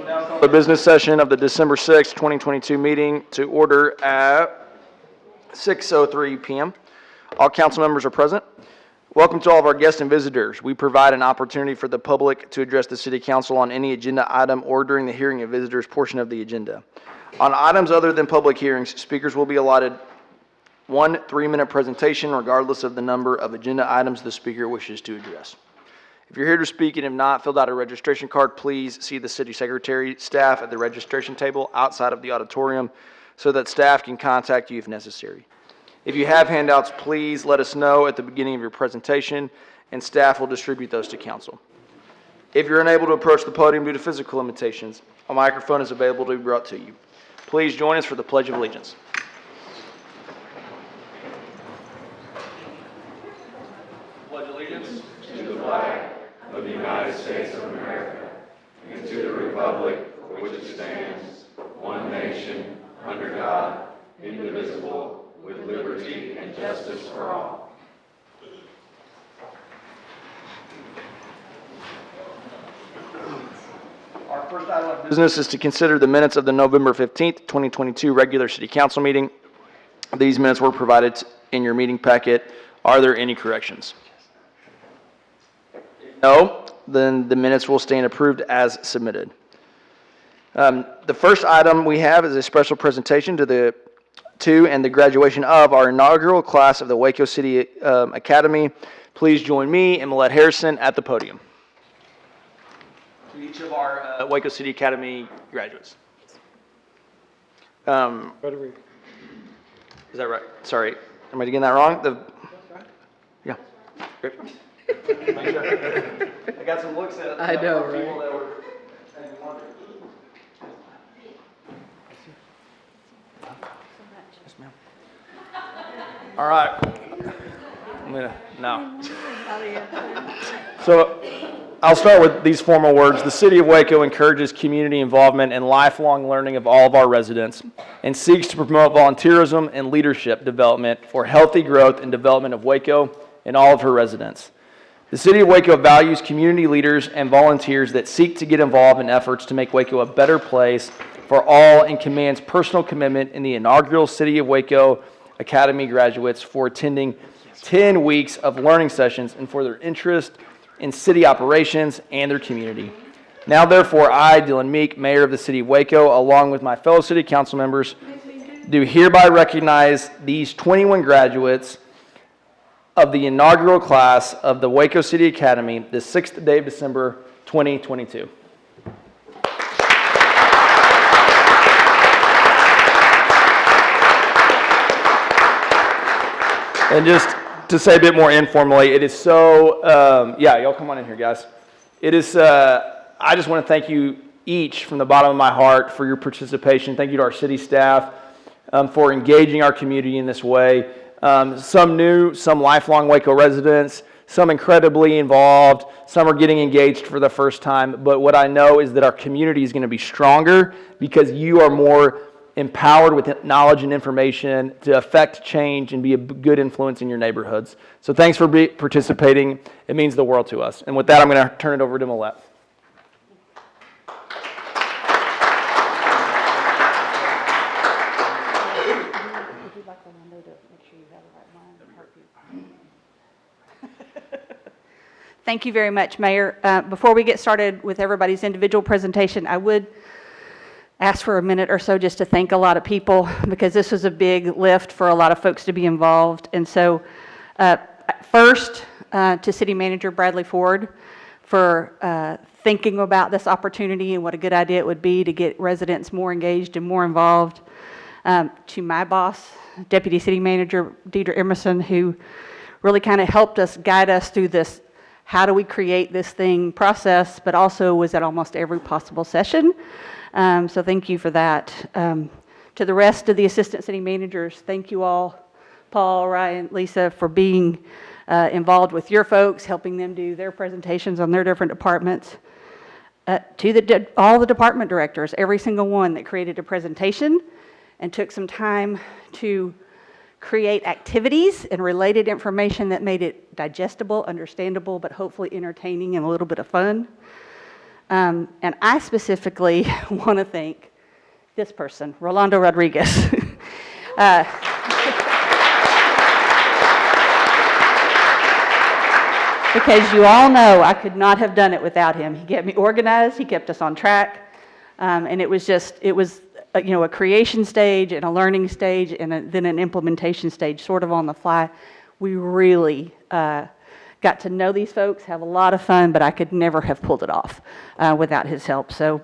The business session of the December 6, 2022 meeting to order at 6:03 p.m. All council members are present. Welcome to all of our guests and visitors. We provide an opportunity for the public to address the City Council on any agenda item or during the hearing of visitors portion of the agenda. On items other than public hearings, speakers will be allotted one 3-minute presentation regardless of the number of agenda items the speaker wishes to address. If you're here to speak and have not filled out a registration card, please see the city secretary staff at the registration table outside of the auditorium so that staff can contact you if necessary. If you have handouts, please let us know at the beginning of your presentation and staff will distribute those to council. If you're unable to approach the podium due to physical limitations, a microphone is available to be brought to you. Please join us for the Pledge of Allegiance. Pledge allegiance to the flag of the United States of America and to the republic for which it stands, one nation, under God, indivisible, with liberty and justice for all. Our first item of business is to consider the minutes of the November 15th, 2022 regular City Council meeting. These minutes were provided in your meeting packet. Are there any corrections? No, then the minutes will stand approved as submitted. The first item we have is a special presentation to the graduation of our inaugural class of the Waco City Academy. Please join me and Millette Harrison at the podium. To each of our Waco City Academy graduates. Is that right? Sorry, am I getting that wrong? Yeah, great. I got some looks at I know, people right? that were wondering. Yes, ma'am. All right. No. So I'll start with these formal words. The City of Waco encourages community involvement and lifelong learning of all of our residents and seeks to promote volunteerism and leadership development for healthy growth and development of Waco and all of her residents. The City of Waco values community leaders and volunteers that seek to get involved in efforts to make Waco a better place for all and commands personal commitment in the inaugural City of Waco Academy graduates for attending 10 weeks of learning sessions and for their interest in city operations and their community. Now, therefore, I, Dylan Meek, Mayor of the City of Waco, along with my fellow City Council members, do hereby recognize these 21 graduates of the inaugural class of the Waco City Academy, the 6th day of December, 2022. And just to say a bit more informally, it is so, y'all come on in here, guys. It is, I just want to thank you each from the bottom of my heart for your participation. Thank you to our city staff for engaging our community in this way. Some new, some lifelong Waco residents, some incredibly involved, some are getting engaged for the first time. But what I know is that our community is going to be stronger because you are more empowered with knowledge and information to affect change and be a good influence in your neighborhoods. So thanks for participating. It means the world to us. And with that, I'm going to turn it over to Millette. Thank you very much, Mayor. Before we get started with everybody's individual presentation, I would ask for a minute or so just to thank a lot of people because this was a big lift for a lot of folks to be involved. And so first to City Manager Bradley Ford for thinking about this opportunity and what a good idea it would be to get residents more engaged and more involved. To my boss, Deputy City Manager Deidre Emerson, who really kind of helped us, guide us through this how do we create this thing process, but also was at almost every possible session. So thank you for that. To the rest of the assistant city managers, thank you all, Paul, Ryan, Lisa, for being involved with your folks, helping them do their presentations on their different departments. To all the department directors, every single one that created a presentation and took some time to create activities and related information that made it digestible, understandable, but hopefully entertaining and a little bit of fun. And I specifically want to thank this person, Rolando Rodriguez. Because you all know I could not have done it without him. He kept me organized, he kept us on track, and it was a creation stage and a learning stage and then an implementation stage, sort of on the fly. We really got to know these folks, have a lot of fun, but I could never have pulled it off without his help. So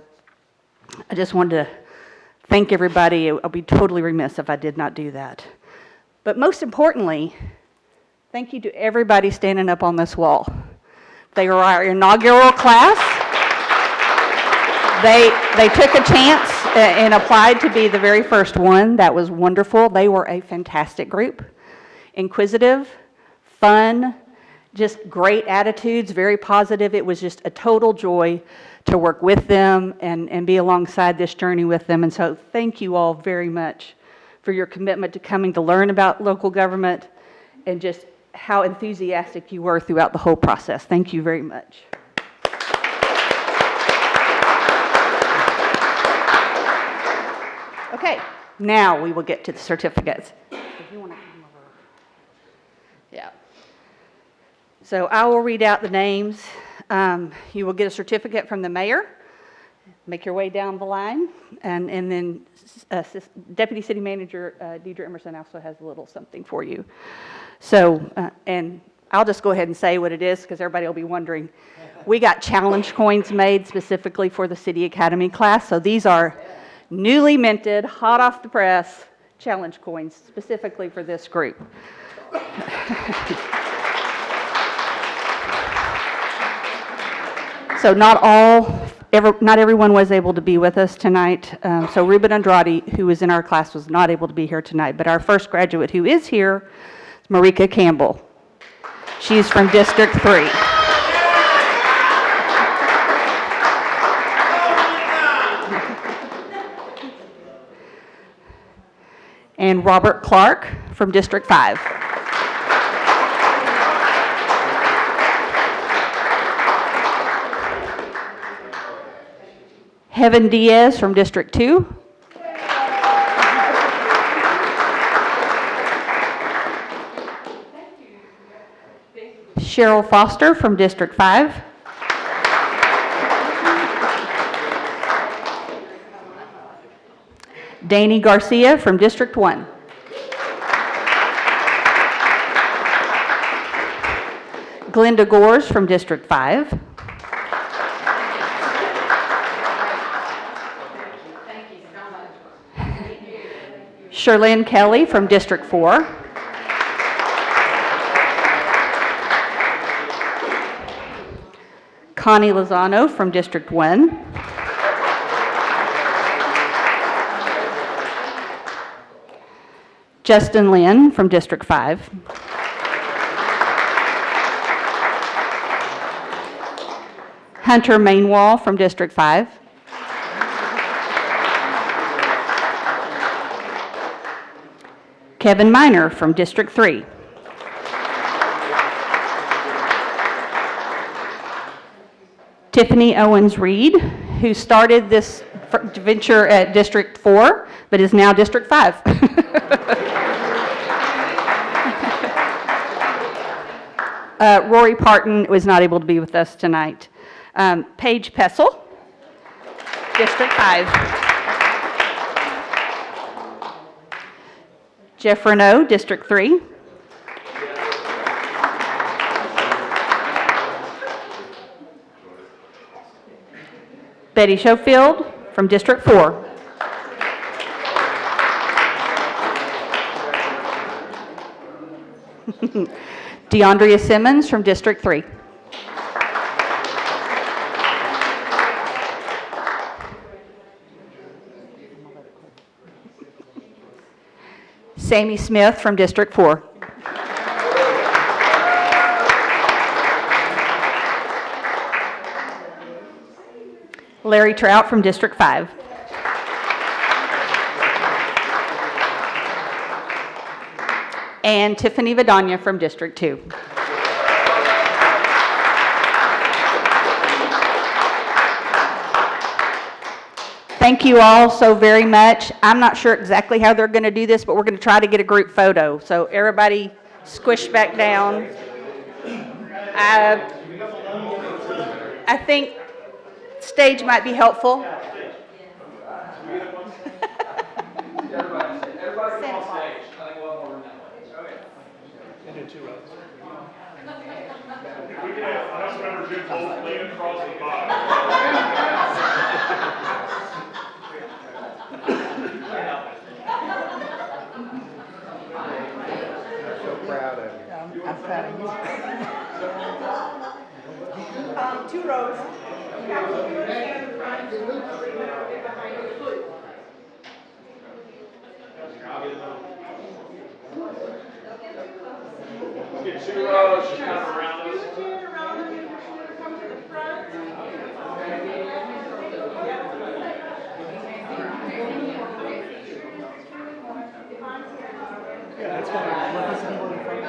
I just wanted to thank everybody. I'll be totally remiss if I did not do that. But most importantly, thank you to everybody standing up on this wall. They were our inaugural class. They took a chance and applied to be the very first one. That was wonderful. They were a fantastic group. Inquisitive, fun, just great attitudes, very positive. It was just a total joy to work with them and be alongside this journey with them. And so thank you all very much for your commitment to coming to learn about local government and just how enthusiastic you were throughout the whole process. Thank you very much. Okay, now we will get to the certificates. If you want to come over. Yeah. So I will read out the names. You will get a certificate from the mayor. Make your way down the line. And then Deputy City Manager Deidre Emerson also has a little something for you. So, and I'll just go ahead and say what it is because everybody will be wondering. We got challenge coins made specifically for the City Academy class. So these are newly minted, hot off the press challenge coins specifically for this group. So not everyone was able to be with us tonight. So Ruben Andrade, who was in our class, was not able to be here tonight. But our first graduate who is here is Marika Campbell. She's from District 3. And Robert Clark from District 5. Heaven Diaz from District 2. Cheryl Foster from District 5. Danny Garcia from District 1. Glenda Gores from District 5. Sherlyn Kelly from District 4. Connie Lozano from District 1. Justin Lynn from District 5. Hunter Mainwall from District 5. Kevin Miner from District 3. Tiffany Owens Reed, who started this venture at District 4, but is now District 5. Rory Parton was not able to be with us tonight. Paige Pessel, District 5. Jeff Renault, District 3. Betty Schofield from District 4. DeAndrea Simmons from District 3. Sammy Smith from District 4. Larry Trout from District 5. And Tiffany Vidania from District 2. Thank you all so very much. I'm not sure exactly how they're going to do this, but we're going to try to get a group photo. So everybody squish back down. I think stage might be helpful. We can have Councilmember Jim Holt lean across the bottom. I'm proud of you. 2 rows. Get 2 rows, just kind of around us. Yeah, that's fine. Let us be in front.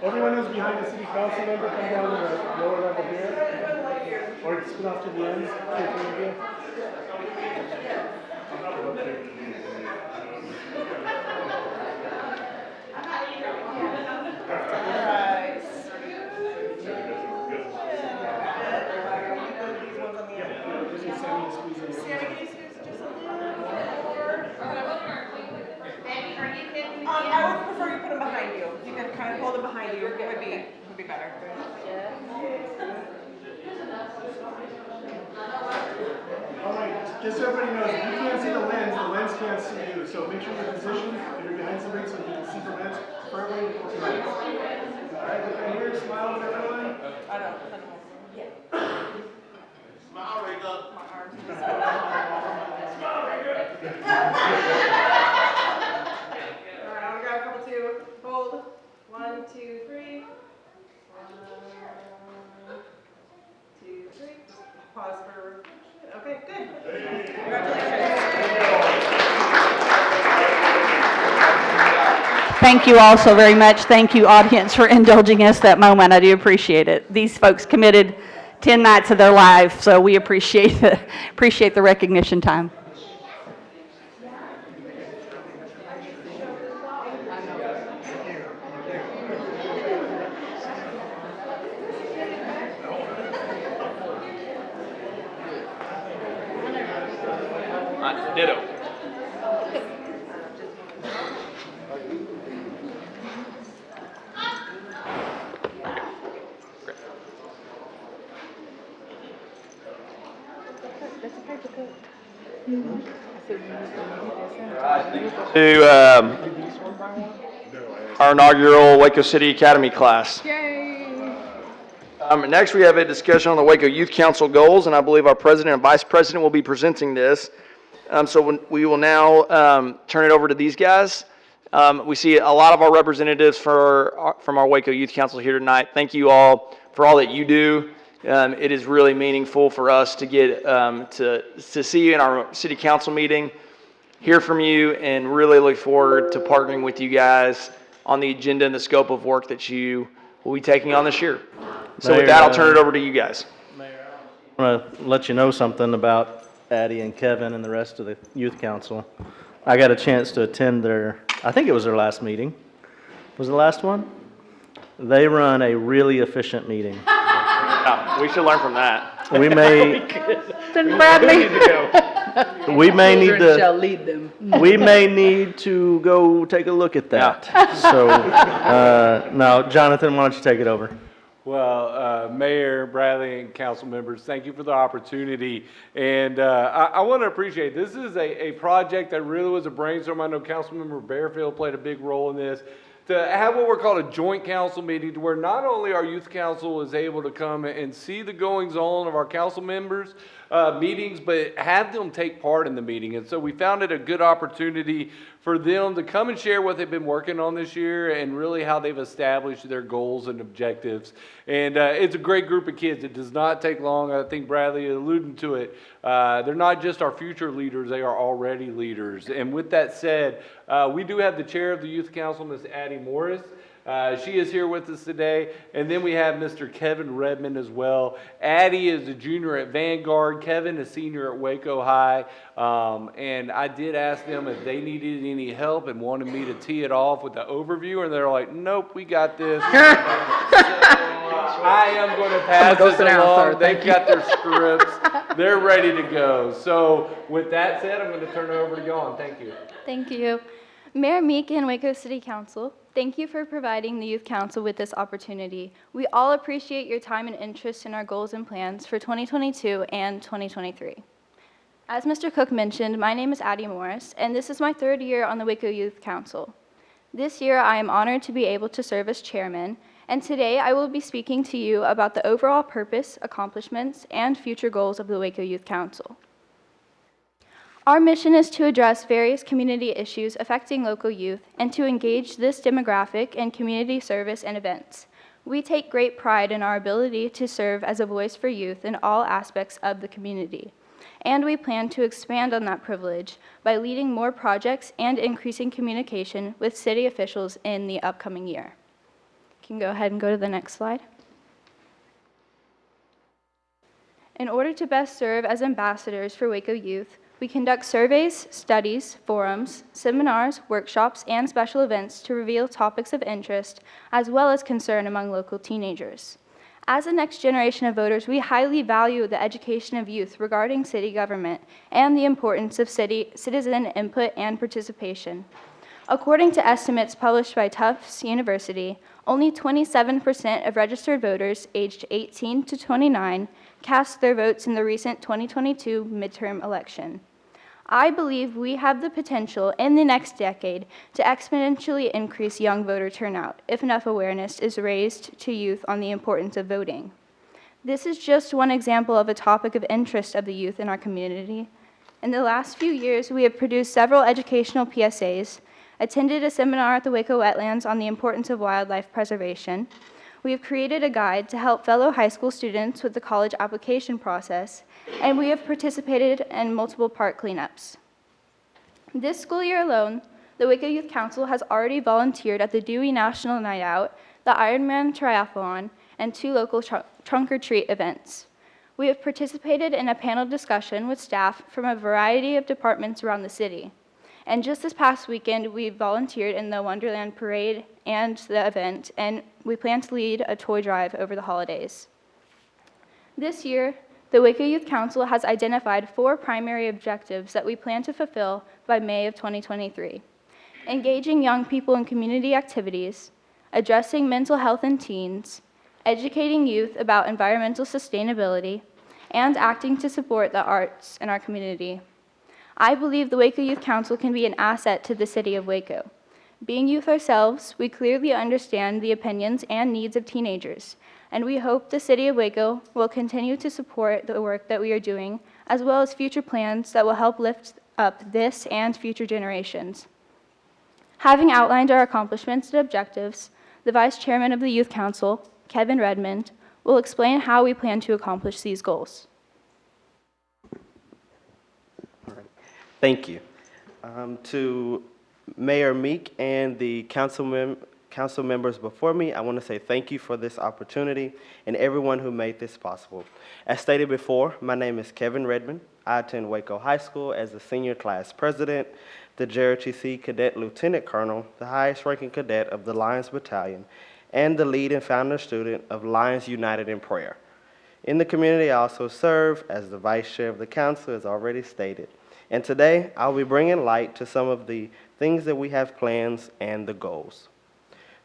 Everyone who's behind the city council member, come down to the lower level here. Or spin off to the ends. I would prefer you put them behind you. You can kind of hold them behind you. It would be better. All right, just so everybody knows, if you can't see the lens can't see you. So make sure you're positioned, if you're behind somebody so you can see from that firmly. All right, look right here, smile with everyone. I don't. Smile right up. My arms. All right, I'll grab a couple too. Hold. 1, 2, 3. 1, 2, 3. Pause for. Okay, good. Congratulations. Thank you all so very much. Thank you, audience, for indulging us that moment. I do appreciate it. These folks committed 10 nights of their life, so we appreciate the recognition time. Ditto. To our inaugural Waco City Academy class. Next, we have a discussion on the Waco Youth Council goals, and I believe our president and vice president will be presenting this. We will now turn it over to these guys. We see a lot of our representatives from our Waco Youth Council here tonight. Thank you all for all that you do. It is really meaningful for us to get to see you in our city council meeting, hear from you, and really look forward to partnering with you guys on the agenda and the scope of work that you will be taking on this year. So with that, I'll turn it over to you guys. I want to let you know something about Addie and Kevin and the rest of the youth council. I got a chance to attend I think it was their last meeting. Was it the last one? They run a really efficient meeting. Yeah, we should learn from that. We may, Bradley. we may need Children shall to, lead them. we may need to go take a look at that. So, now, Jonathan, why don't you take it over? Well, Mayor, Bradley, and council members, thank you for the opportunity. And I want to appreciate, this is a project that really was a brainstorm. I know Councilmember Bearfield played a big role in this. To have what we're called a joint council meeting, to where not only our youth council is able to come and see the goings on of our council members' meetings, but have them take part in the meeting. And so we found it a good opportunity for them to come and share what they've been working on this year and really how they've established their goals and objectives. And it's a great group of kids. It does not take long. I think Bradley alluded to it. They're not just our future leaders, they are already leaders. And with that said, We do have the chair of the Youth Council, Ms. Addie Morris. She is here with us today. And then we have Mr. Kevin Redmond as well. Addie is a junior at Vanguard. Kevin is senior at Waco High. And I did ask them if they needed any help and wanted me to tee it off with the overview. And they're like, nope, we got this. I am going to pass this along. They've got their scripts. They're ready to go. So with that said, I'm going to turn it over to y'all. Thank you. Thank you. Mayor Meek and Waco City Council, thank you for providing the Youth Council with this opportunity. We all appreciate your time and interest in our goals and plans for 2022 and 2023. As Mr. Cook mentioned, my name is Addie Morris, and this is my 3rd year on the Waco Youth Council. This year, I am honored to be able to serve as chairman, and today I will be speaking to you about the overall purpose, accomplishments, and future goals of the Waco Youth Council. Our mission is to address various community issues affecting local youth and to engage this demographic in community service and events. We take great pride in our ability to serve as a voice for youth in all aspects of the community, and we plan to expand on that privilege by leading more projects and increasing communication with city officials in the upcoming year. You can go ahead and go to the next slide. In order to best serve as ambassadors for Waco youth, we conduct surveys, studies, forums, seminars, workshops, and special events to reveal topics of interest as well as concern among local teenagers. As the next generation of voters, we highly value the education of youth regarding city government and the importance of citizen input and participation. According to estimates published by Tufts University, only 27% of registered voters aged 18 to 29 cast their votes in the recent 2022 midterm election. I believe we have the potential in the next decade to exponentially increase young voter turnout if enough awareness is raised to youth on the importance of voting. This is just one example of a topic of interest of the youth in our community. In the last few years, we have produced several educational PSAs, attended a seminar at the Waco Wetlands on the importance of wildlife preservation. We have created a guide to help fellow high school students with the college application process, and we have participated in multiple park cleanups. This school year alone, the Waco Youth Council has already volunteered at the Dewey National Night Out, the Ironman Triathlon, and 2 local trunk or treat events. We have participated in a panel discussion with staff from a variety of departments around the city. And just this past weekend, we volunteered in the Wonderland Parade and the event, and we plan to lead a toy drive over the holidays. This year, the Waco Youth Council has identified 4 primary objectives that we plan to fulfill by May of 2023. Engaging young people in community activities, addressing mental health in teens, educating youth about environmental sustainability, and acting to support the arts in our community. I believe the Waco Youth Council can be an asset to the city of Waco. Being youth ourselves, we clearly understand the opinions and needs of teenagers, and we hope the city of Waco will continue to support the work that we are doing, as well as future plans that will help lift up this and future generations. Having outlined our accomplishments and objectives, the Vice Chairman of the Youth Council, Kevin Redmond, will explain how we plan to accomplish these goals. Thank you. To Mayor Meek and the council members before me, I want to say thank you for this opportunity and everyone who made this possible. As stated before, my name is Kevin Redmond. I attend Waco High School as the senior class president, the JROTC Cadet Lieutenant Colonel, the highest ranking cadet of the Lions Battalion, and the lead and founder student of Lions United in Prayer. In the community, I also serve as the vice chair of the council, as already stated. And today, I'll be bringing light to some of the things that we have plans and the goals.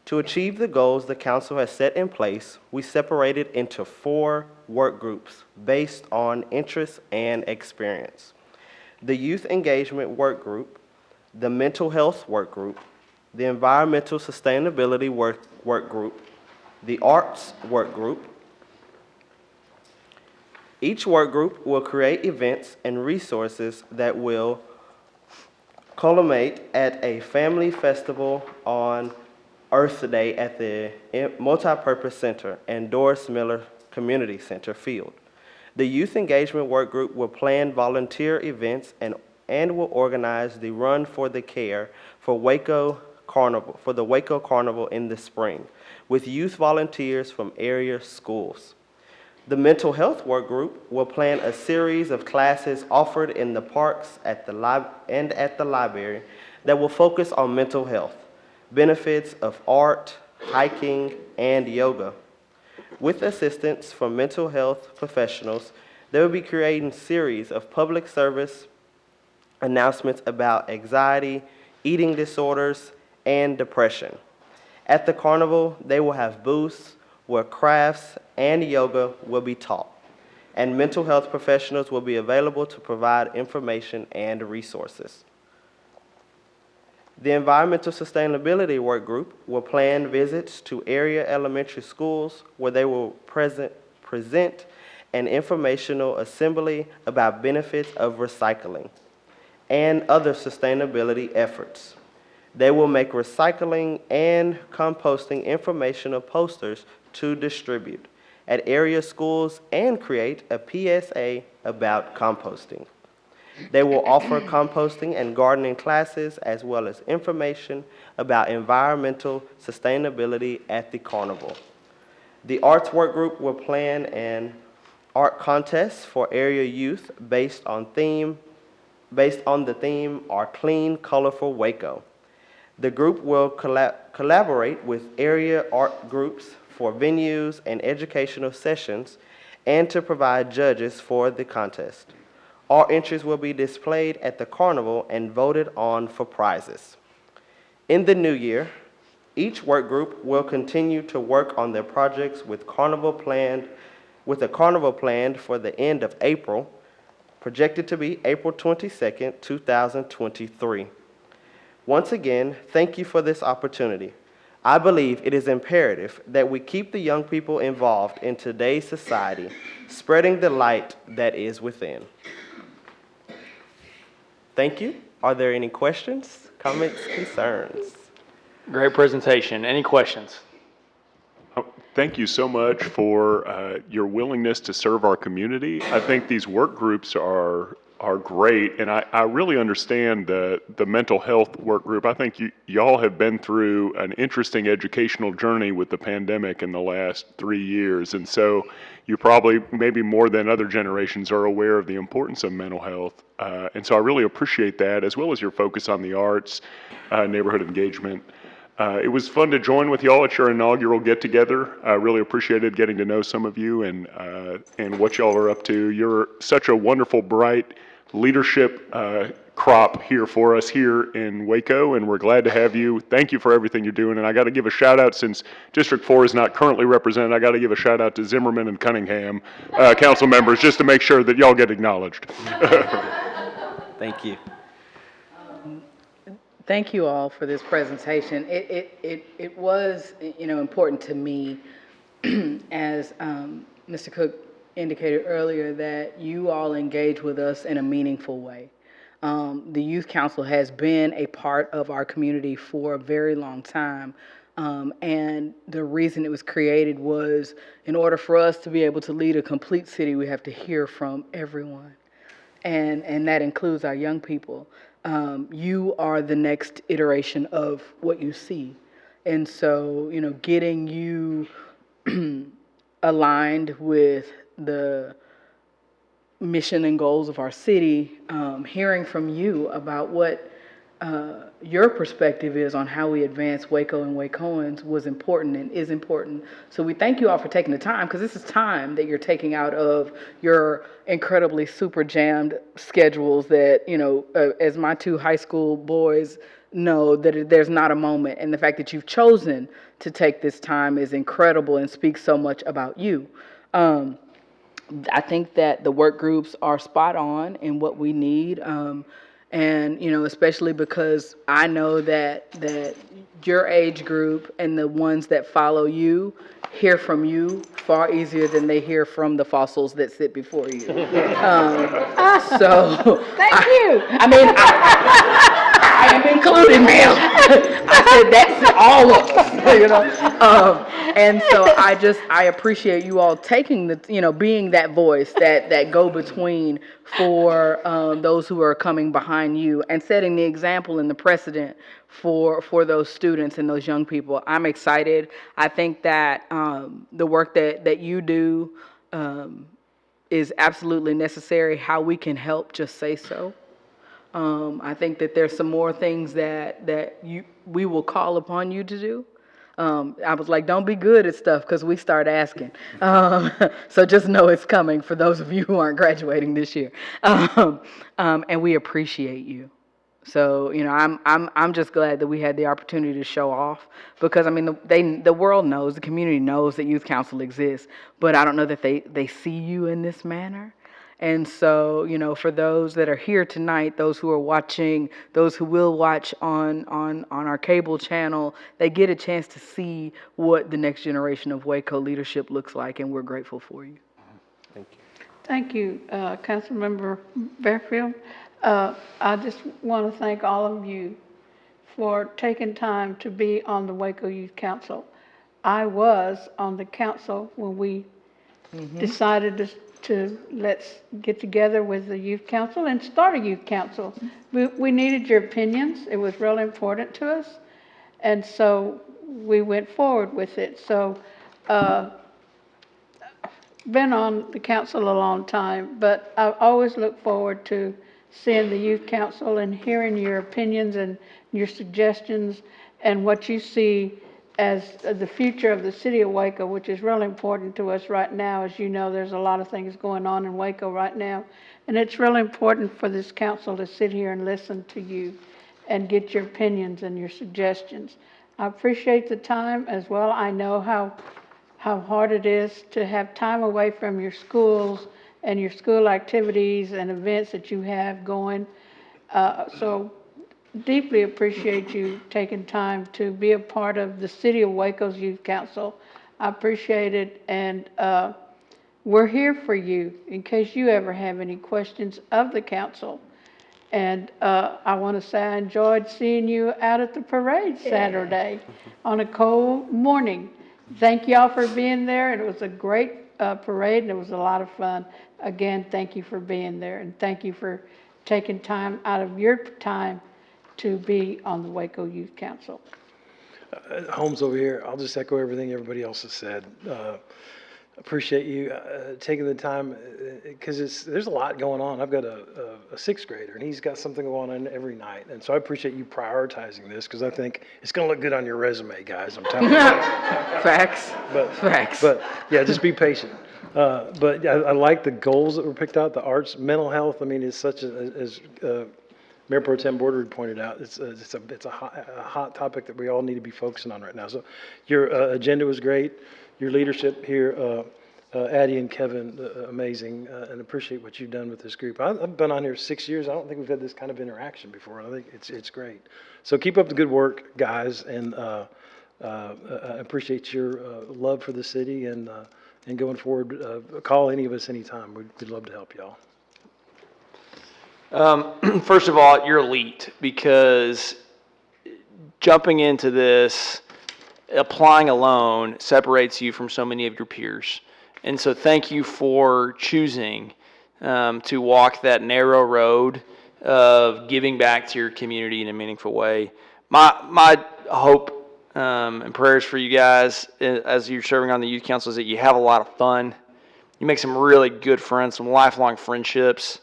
To achieve the goals the council has set in place, we separated into 4 work groups based on interest and experience. The Youth Engagement Work Group, the Mental Health Work Group, the Environmental Sustainability Work Group, the Arts Work Group. Each work group will create events and resources that will culminate at a family festival on Earth Day at the Multipurpose Center and Doris Miller Community Center field. The Youth Engagement Work Group will plan volunteer events and and will organize the Run for the Care for the Waco Carnival in the spring with youth volunteers from area schools. The Mental Health Work Group will plan a series of classes offered in the parks and at the library that will focus on mental health, benefits of art, hiking, and yoga. With assistance from mental health professionals, they will be creating a series of public service announcements about anxiety, eating disorders, and depression. At the carnival, they will have booths where crafts and yoga will be taught, and mental health professionals will be available to provide information and resources. The Environmental Sustainability Work Group will plan visits to area elementary schools where they will present an informational assembly about benefits of recycling and other sustainability efforts. They will make recycling and composting informational posters to distribute at area schools and create a PSA about composting. They will offer composting and gardening classes as well as information about environmental sustainability at the carnival. The Arts Work Group will plan an art contest for area youth based on the theme Our Clean, Colorful Waco. The group will collaborate with area art groups for venues and educational sessions and to provide judges for the contest. All entries will be displayed at the carnival and voted on for prizes. In the new year, each work group will continue to work on their projects with a carnival planned for the end of April, projected to be April 22nd, 2023. Once again, thank you for this opportunity. I believe it is imperative that we keep the young people involved in today's society, spreading the light that is within. Thank you. Are there any questions, comments, concerns? Great presentation. Any questions? Thank you so much for your willingness to serve our community. I think these work groups are great, and I really understand the mental health work group. I think y'all have been through an interesting educational journey with the pandemic in the last 3 years, and so you probably, maybe more than other generations, are aware of the importance of mental health. And so I really appreciate that, as well as your focus on the arts, neighborhood engagement. It was fun to join with y'all at your inaugural get-together. I really appreciated getting to know some of you and what y'all are up to. You're such a wonderful, bright leadership crop here for us here in Waco, and we're glad to have you. Thank you for everything you're doing, and I got to give a shout out, since District 4 is not currently represented, I got to give a shout out to Zimmerman and Cunningham council members, just to make sure that y'all get acknowledged. Thank you. Thank you all for this presentation. It was, important to me, as Mr. Cook indicated earlier, that you all engage with us in a meaningful way. The Youth Council has been a part of our community for a very long time. And the reason it was created was, in order for us to be able to lead a complete city, we have to hear from everyone. And that includes our young people. You are the next iteration of what you see. And so, getting you aligned with the mission and goals of our city, hearing from you about what your perspective is on how we advance Waco and Wacoans was important and is important. So we thank you all for taking the time, because this is time that you're taking out of your incredibly super jammed schedules that, as my 2 high school boys know, that there's not a moment. And the fact that you've chosen to take this time is incredible and speaks so much about you. I think that the work groups are spot on in what we need. And, especially because I know that your age group and the ones that follow you hear from you far easier than they hear from the fossils that sit before you. So, Thank you. I mean, I am included, ma'am. I said, that's all of us, you know? And so I appreciate you all taking being that voice, that go-between for those who are coming behind you and setting the example and the precedent for those students and those young people. I'm excited. I think that the work that you do is absolutely necessary. How we can help, just say so. I think that there's some more things that we will call upon you to do. I was like, don't be good at stuff because we start asking. So just know it's coming for those of you who aren't graduating this year. And we appreciate you. So, I'm just glad that we had the opportunity to show off because, I mean, the world knows, the community knows that Youth Council exists, but I don't know that they see you in this manner. And so, for those that are here tonight, those who are watching, those who will watch on our cable channel, they get a chance to see what the next generation of Waco leadership looks like, and we're grateful for you. Thank you. Thank you, Councilmember Bearfield. I just want to thank all of you for taking time to be on the Waco Youth Council. I was on the council when we decided to let's get together with the Youth Council and start a Youth Council. We needed your opinions. It was really important to us. And so we went forward with it. So been on the council a long time, but I always look forward to seeing the Youth Council and hearing your opinions and your suggestions and what you see as the future of the city of Waco, which is really important to us right now. As you know, there's a lot of things going on in Waco right now, and it's really important for this council to sit here and listen to you and get your opinions and your suggestions. I appreciate the time as well. I know how hard it is to have time away from your schools and your school activities and events that you have going. So deeply appreciate you taking time to be a part of the City of Waco's Youth Council. I appreciate it, and we're here for you in case you ever have any questions of the council. And I want to say I enjoyed seeing you out at the parade Saturday on a cold morning. Thank y'all for being there, and it was a great parade, and it was a lot of fun. Again, thank you for being there, and thank you for taking time out of your time to be on the Waco Youth Council. Holmes over here, I'll just echo everything everybody else has said. Appreciate you taking the time because there's a lot going on. I've got a sixth grader and he's got something going on every night. And so I appreciate you prioritizing this because I think it's going to look good on your resume, guys. I'm telling you. Facts. Facts. But yeah, just be patient. But I like the goals that were picked out, the arts, mental health. I mean, it's such as Mayor Pro Tem Bordery pointed out, it's a hot topic that we all need to be focusing on right now. So your agenda was great. Your leadership here, Addie and Kevin, amazing, and appreciate what you've done with this group. I've been on here 6 years. I don't think we've had this kind of interaction before. I think it's great. So keep up the good work, guys, and I appreciate your love for the city and going forward. Call any of us anytime. We'd love to help y'all. First of all, you're elite because jumping into this, applying alone separates you from so many of your peers. And so thank you for choosing to walk that narrow road of giving back to your community in a meaningful way. My hope and prayers for you guys as you're serving on the youth council is that you have a lot of fun. You make some really good friends, some lifelong friendships,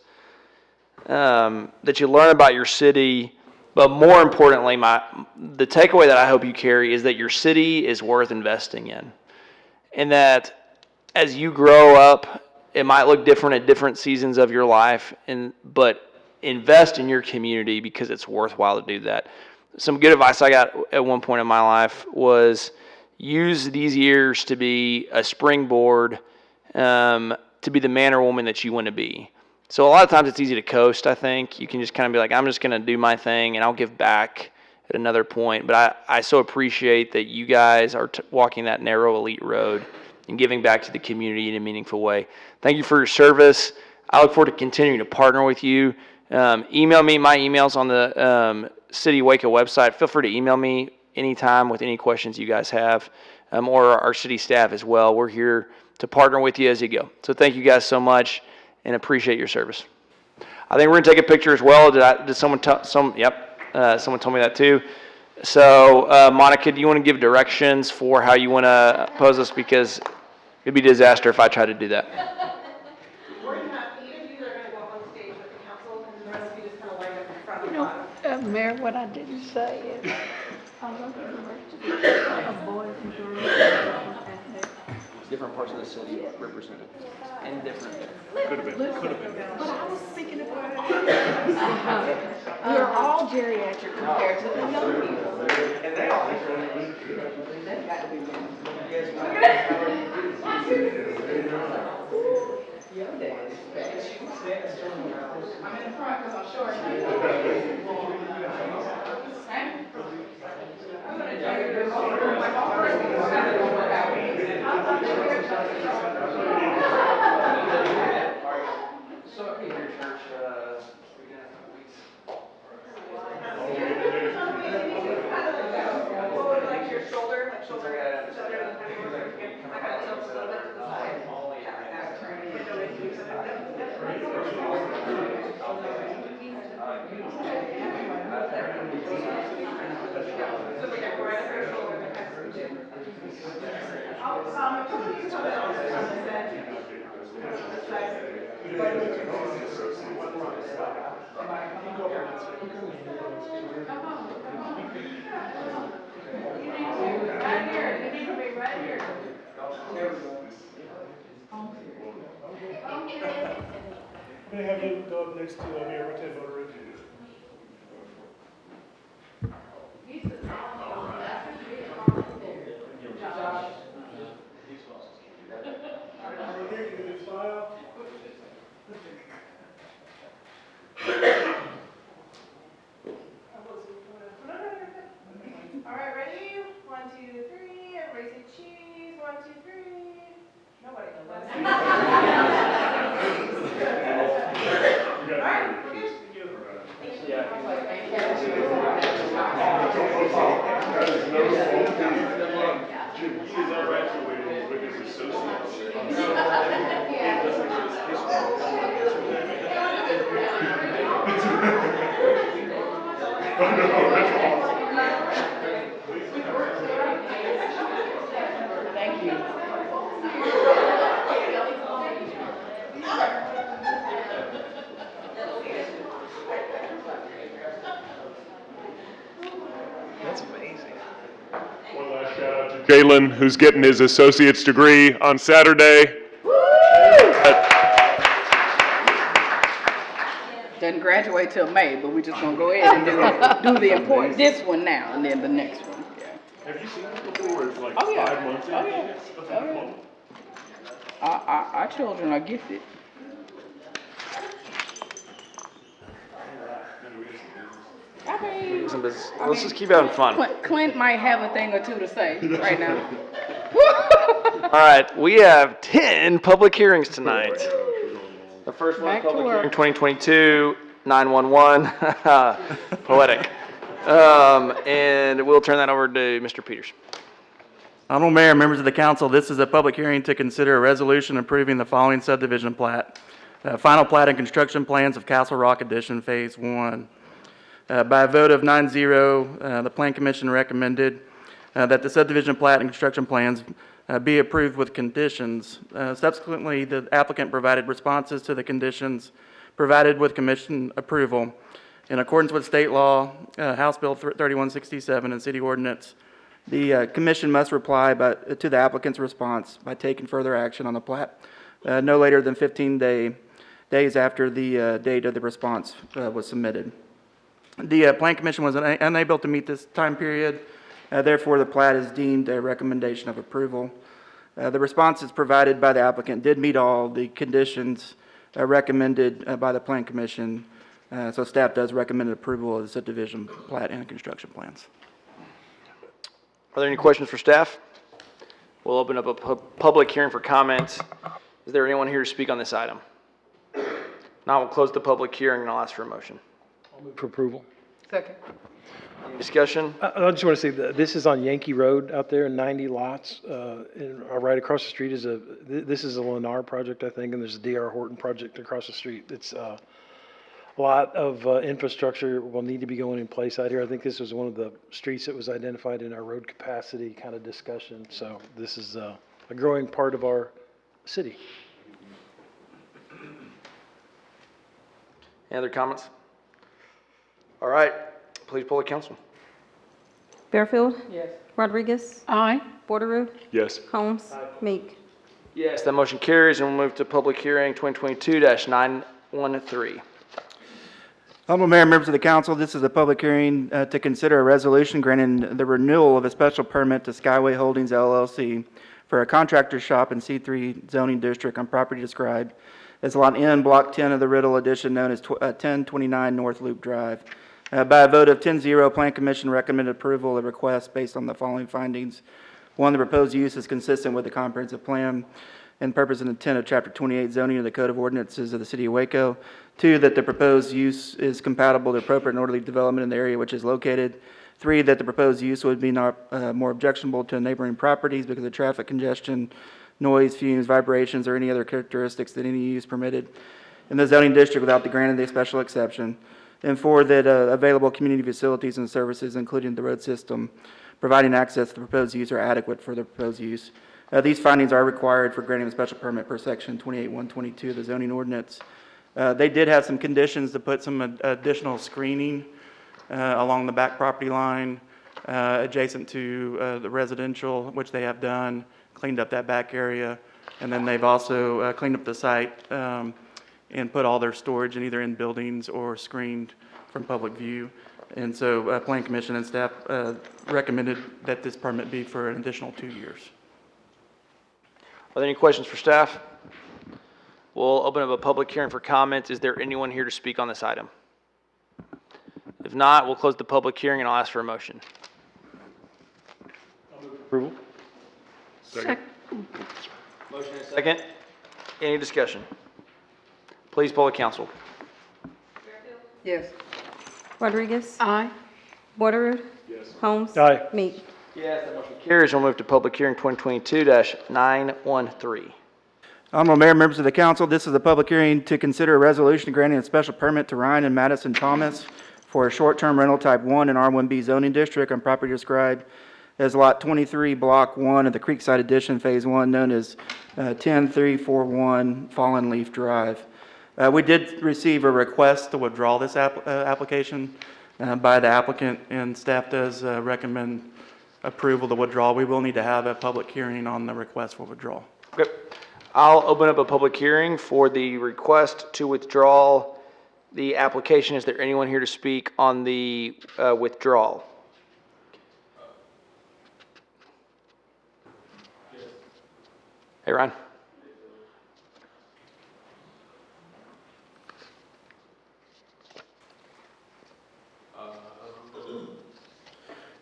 that you learn about your city. But more importantly, the takeaway that I hope you carry is that your city is worth investing in. And that as you grow up, it might look different at different seasons of your life, but invest in your community because it's worthwhile to do that. Some good advice I got at one point in my life was use these years to be a springboard to be the man or woman that you want to be. So a lot of times it's easy to coast, I think. You can just kind of be like, I'm just going to do my thing and I'll give back at another point. But I so appreciate that you guys are walking that narrow elite road and giving back to the community in a meaningful way. Thank you for your service. I look forward to continuing to partner with you. Email me. My email's on the City Waco website. Feel free to email me anytime with any questions you guys have, or our city staff as well. We're here to partner with you as you go. So thank you guys so much and appreciate your service. I think we're gonna take a picture as well. Did someone tell, yep, someone told me that too. So, Monica, do you want to give directions for how you want to pose this? Because it'd be a disaster if I tried to do that. We're gonna have, each of you are gonna go up on stage with the council, and the rest of you just kind of line up in front of the bottom. Mayor, what I didn't say is, I love the diversity of boys and girls. Different parts of the city represented, and different. But I was thinking about it. We are all geriatric compared to the young people. And they all. I'm in the front because I'm short. Like your shoulder, like shoulder. Right here, you need to be right here. I'm gonna have you go up next to Mayor Pro Tem Boderidge. Over here, give me a smile. All right, ready? 1, 2, 3. Everybody say cheese. 1, 2, 3. Nobody knows that. All right, we're good. Thank you. That's amazing. One last shout out to Jalen, who's getting his associate's degree on Saturday. Doesn't graduate till May, but we're just gonna go ahead and do the important, this one now, and then the next one. Yeah. Have you seen this before? It's like Oh, yeah. 5 months. Oh, yeah. Oh, yeah. Our children are gifted. I mean, Some business. Let's just keep having fun. Clint might have a thing or two to say right now. All right, we have 10 public hearings tonight. The first one, Back to public work. hearing 2022, 911, poetic. And we'll turn that over to Mr. Peters. Honorable Mayor, members of the council, this is a public hearing to consider a resolution approving the following subdivision plat. Final plat and construction plans of Castle Rock Addition Phase 1. By a vote of 9-0, the Plan Commission recommended that the subdivision plat and construction plans be approved with conditions. Subsequently, the applicant provided responses to the conditions provided with commission approval. In accordance with state law, House Bill 3167 and city ordinance, the commission must reply to the applicant's response by taking further action on the plat no later than 15 days after the date of the response was submitted. The Plan Commission was unable to meet this time period. Therefore, the plat is deemed a recommendation of approval. The responses provided by the applicant did meet all the conditions recommended by the Plan Commission. So staff does recommend approval of the subdivision plat and construction plans. Are there any questions for staff? We'll open up a public hearing for comment. Is there anyone here to speak on this item? Now we'll close the public hearing and I'll ask for a motion. I'll move for approval. Second. Any discussion? I just want to say that this is on Yankee Road out there, 90 lots. Right across the street is this is a Lennar project, I think, and there's a D.R. Horton project across the street. It's a lot of infrastructure will need to be going in place out here. I think this was one of the streets that was identified in our road capacity kind of discussion. So this is a growing part of our city. Any other comments? All right, please poll the council. Bearfield? Yes. Rodriguez? Aye. Borderoux? Yes. Holmes? Meek? Yes, that motion carries, and we'll move to public hearing 2022-913. Honorable Mayor, members of the council, this is a public hearing to consider a resolution granting the renewal of a special permit to Skyway Holdings LLC for a contractor shop in C3 zoning district on property described as Lot N, Block 10 of the Riddle Addition, known as 1029 North Loop Drive. By a vote of 10-0, Plan Commission recommended approval of the request based on the following findings. One, the proposed use is consistent with the comprehensive plan and purpose and intent of Chapter 28 zoning of the Code of Ordinances of the City of Waco. Two, that the proposed use is compatible with appropriate and orderly development in the area which is located. Three, that the proposed use would be not more objectionable to neighboring properties because of traffic congestion, noise, fumes, vibrations, or any other characteristics that any use permitted in the zoning district without the grant of the special exception. And four, that available community facilities and services, including the road system, providing access to the proposed use are adequate for the proposed use. These findings are required for granting a special permit per section 28.122 of the zoning ordinance. They did have some conditions to put some additional screening along the back property line adjacent to the residential, which they have done, cleaned up that back area. And then they've also cleaned up the site and put all their storage in either in buildings or screened from public view. And so Plan Commission and staff recommended that this permit be for an additional 2 years. Are there any questions for staff? We'll open up a public hearing for comments. Is there anyone here to speak on this item? If not, we'll close the public hearing and I'll ask for a motion. Approval? Second. Motion and second. Any discussion? Please poll the council. Yes. Rodriguez? Aye. Borderoux? Yes. Holmes? Aye. Meek? Yes, that motion carries. We'll move to public hearing 2022-913. Honorable Mayor, members of the council, this is a public hearing to consider a resolution granting a special permit to Ryan and Madison Thomas for a short-term rental type 1 in R1B zoning district on property described as Lot 23, Block 1 of the Creekside Addition, Phase 1, known as 10341 Fallen Leaf Drive. We did receive a request to withdraw this application by the applicant, and staff does recommend approval to withdraw. We will need to have a public hearing on the request for withdrawal. Okay. I'll open up a public hearing for the request to withdraw the application. Is there anyone here to speak on the withdrawal? Hey, Ryan.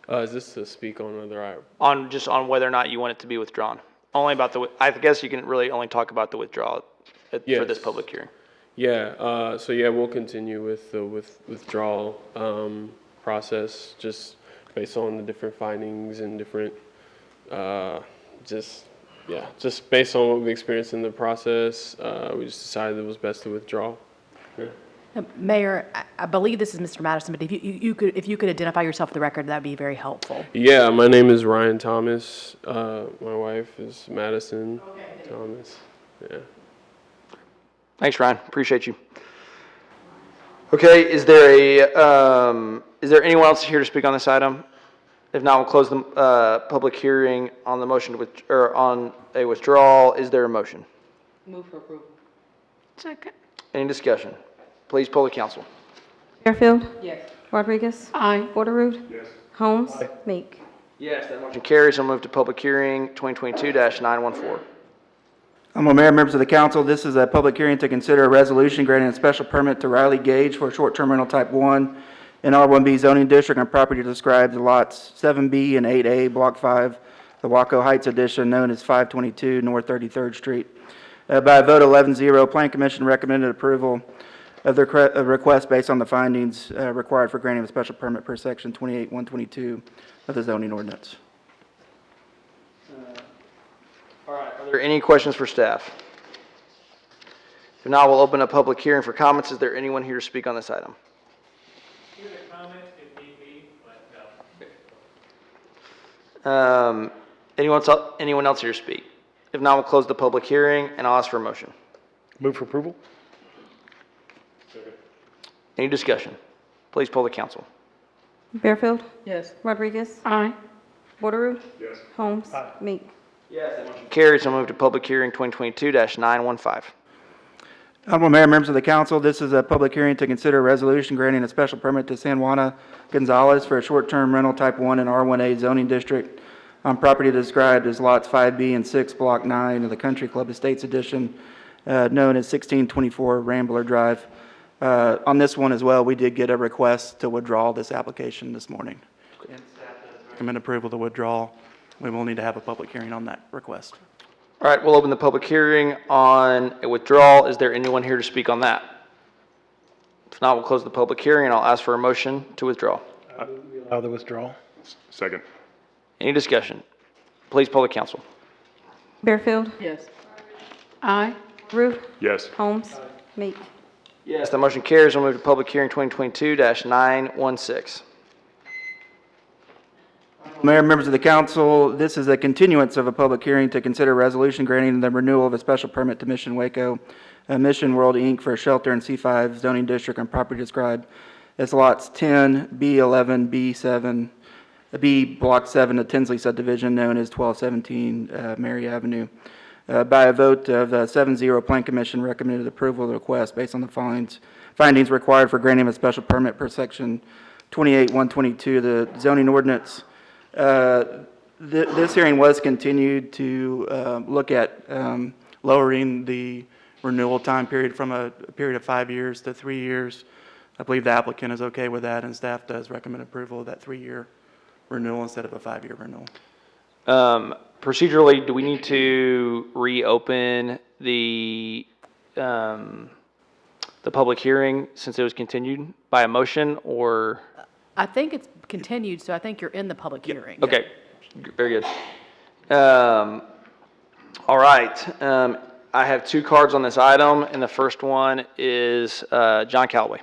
Is this to speak on whether I... Just on whether or not you want it to be withdrawn. Only about I guess you can really only talk about the withdrawal for this public hearing. Yeah, so yeah, we'll continue with the withdrawal process, just based on the different findings and different, just based on what we experienced in the process, we just decided it was best to withdraw. Yeah. Mayor, I believe this is Mr. Madison, but if you could identify yourself for the record, that'd be very helpful. Yeah, my name is Ryan Thomas. My wife is Madison Thomas. Yeah. Thanks, Ryan. Appreciate you. Okay, is there anyone else here to speak on this item? If not, we'll close the public hearing on the motion on a withdrawal. Is there a motion? Move for approval. Second. Any discussion? Please poll the council. Fairfield? Yes. Rodriguez? Aye. Borderoux? Yes. Holmes? Meek? Yes, that motion carries. I'll move to public hearing 2022-914. Honorable Mayor, members of the council, this is a public hearing to consider a resolution granting a special permit to Riley Gage for a short-term rental type 1 in R1B zoning district on property described as lots 7B and 8A, Block 5, the Waco Heights Addition, known as 522 North 33rd Street. By a vote of 11-0, Plan Commission recommended approval of the request based on the findings required for granting a special permit per section 28-122 of the zoning ordinance. Are there any questions for staff? If not, we'll open a public hearing for comments. Is there anyone here to speak on this item? Anyone else here to speak? If not, we'll close the public hearing and I'll ask for a motion. Move for approval? Any discussion? Please poll the council. Bearfield? Yes. Rodriguez? Aye. Bordereau? Yes. Holmes? Meek? Carries. I'll move to public hearing 2022-915. Honorable Mayor, members of the council, this is a public hearing to consider a resolution granting a special permit to San Juana Gonzalez for a short-term rental type 1 in R1A zoning district on property described as lots 5B and 6, Block 9 of the Country Club Estates Edition, known as 1624 Rambler Drive. On this one as well, we did get a request to withdraw this application this morning. And staff does recommend approval to withdraw. We will need to have a public hearing on that request. All right, we'll open the public hearing on a withdrawal. Is there anyone here to speak on that? If not, we'll close the public hearing and I'll ask for a motion to withdraw. We allow the withdrawal? Second. Any discussion? Please poll the council. Bearfield? Yes. Aye. Rue? Yes. Holmes? Meek? Yes, the motion carries. We'll move to public hearing 2022-916. Mayor, members of the council, this is a continuance of a public hearing to consider a resolution granting the renewal of a special permit to Mission Waco, Mission World Inc. for a shelter in C5 zoning district on property described as lots 10, B11, B7, B Block 7 of Tinsley subdivision known as 1217 Mary Avenue. By a vote of 7-0, Plan Commission recommended approval of the request based on the findings required for granting a special permit per section 28-122 of the zoning ordinance. This hearing was continued to look at lowering the renewal time period from a period of 5 years to 3 years. I believe the applicant is okay with that, and staff does recommend approval of that 3-year renewal instead of a 5-year renewal. Procedurally, do we need to reopen the public hearing since it was continued by a motion, or? I think it's continued, so I think you're in the public hearing. Okay, very good. All right, I have 2 cards on this item, and the first one is John Callaway,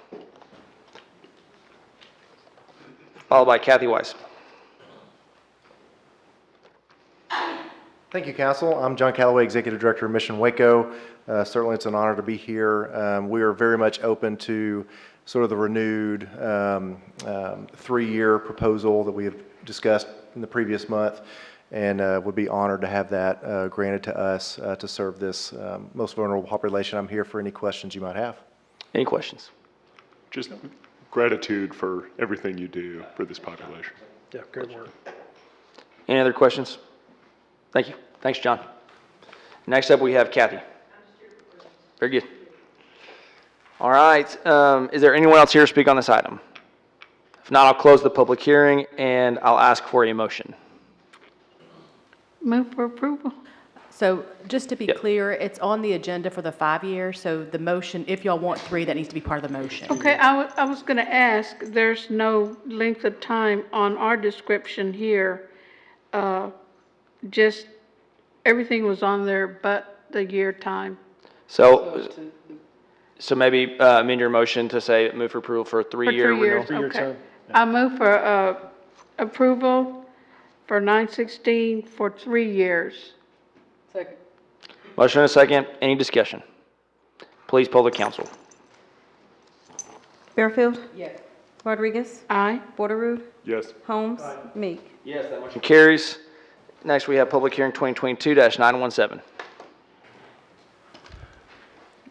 followed by Kathy Weiss. Thank you, Council. I'm John Callaway, Executive Director of Mission Waco. Certainly, it's an honor to be here. We are very much open to sort of the renewed 3-year proposal that we have discussed in the previous month, and would be honored to have that granted to us to serve this most vulnerable population. I'm here for any questions you might have. Any questions? Just gratitude for everything you do for this population. Yeah, great work. Any other questions? Thank you. Thanks, John. Next up, we have Kathy. Very good. All right. Is there anyone else here to speak on this item? If not, I'll close the public hearing and I'll ask for a motion. Move for approval. So just to be clear, it's on the agenda for the 5 years, so the motion, if y'all want 3, that needs to be part of the motion. Okay, I was going to ask, there's no length of time on our description here. Just everything was on there but the year time. So maybe amend your motion to say move for approval for a 3-year renewal. 3 years, okay. I move for approval for 916 for 3 years. Second. Motion and a second. Any discussion? Please poll the council. Bearfield? Yes. Rodriguez? Aye. Bordereau? Yes. Holmes? Meek? Yes, that motion carries. Next, we have public hearing 2022-917.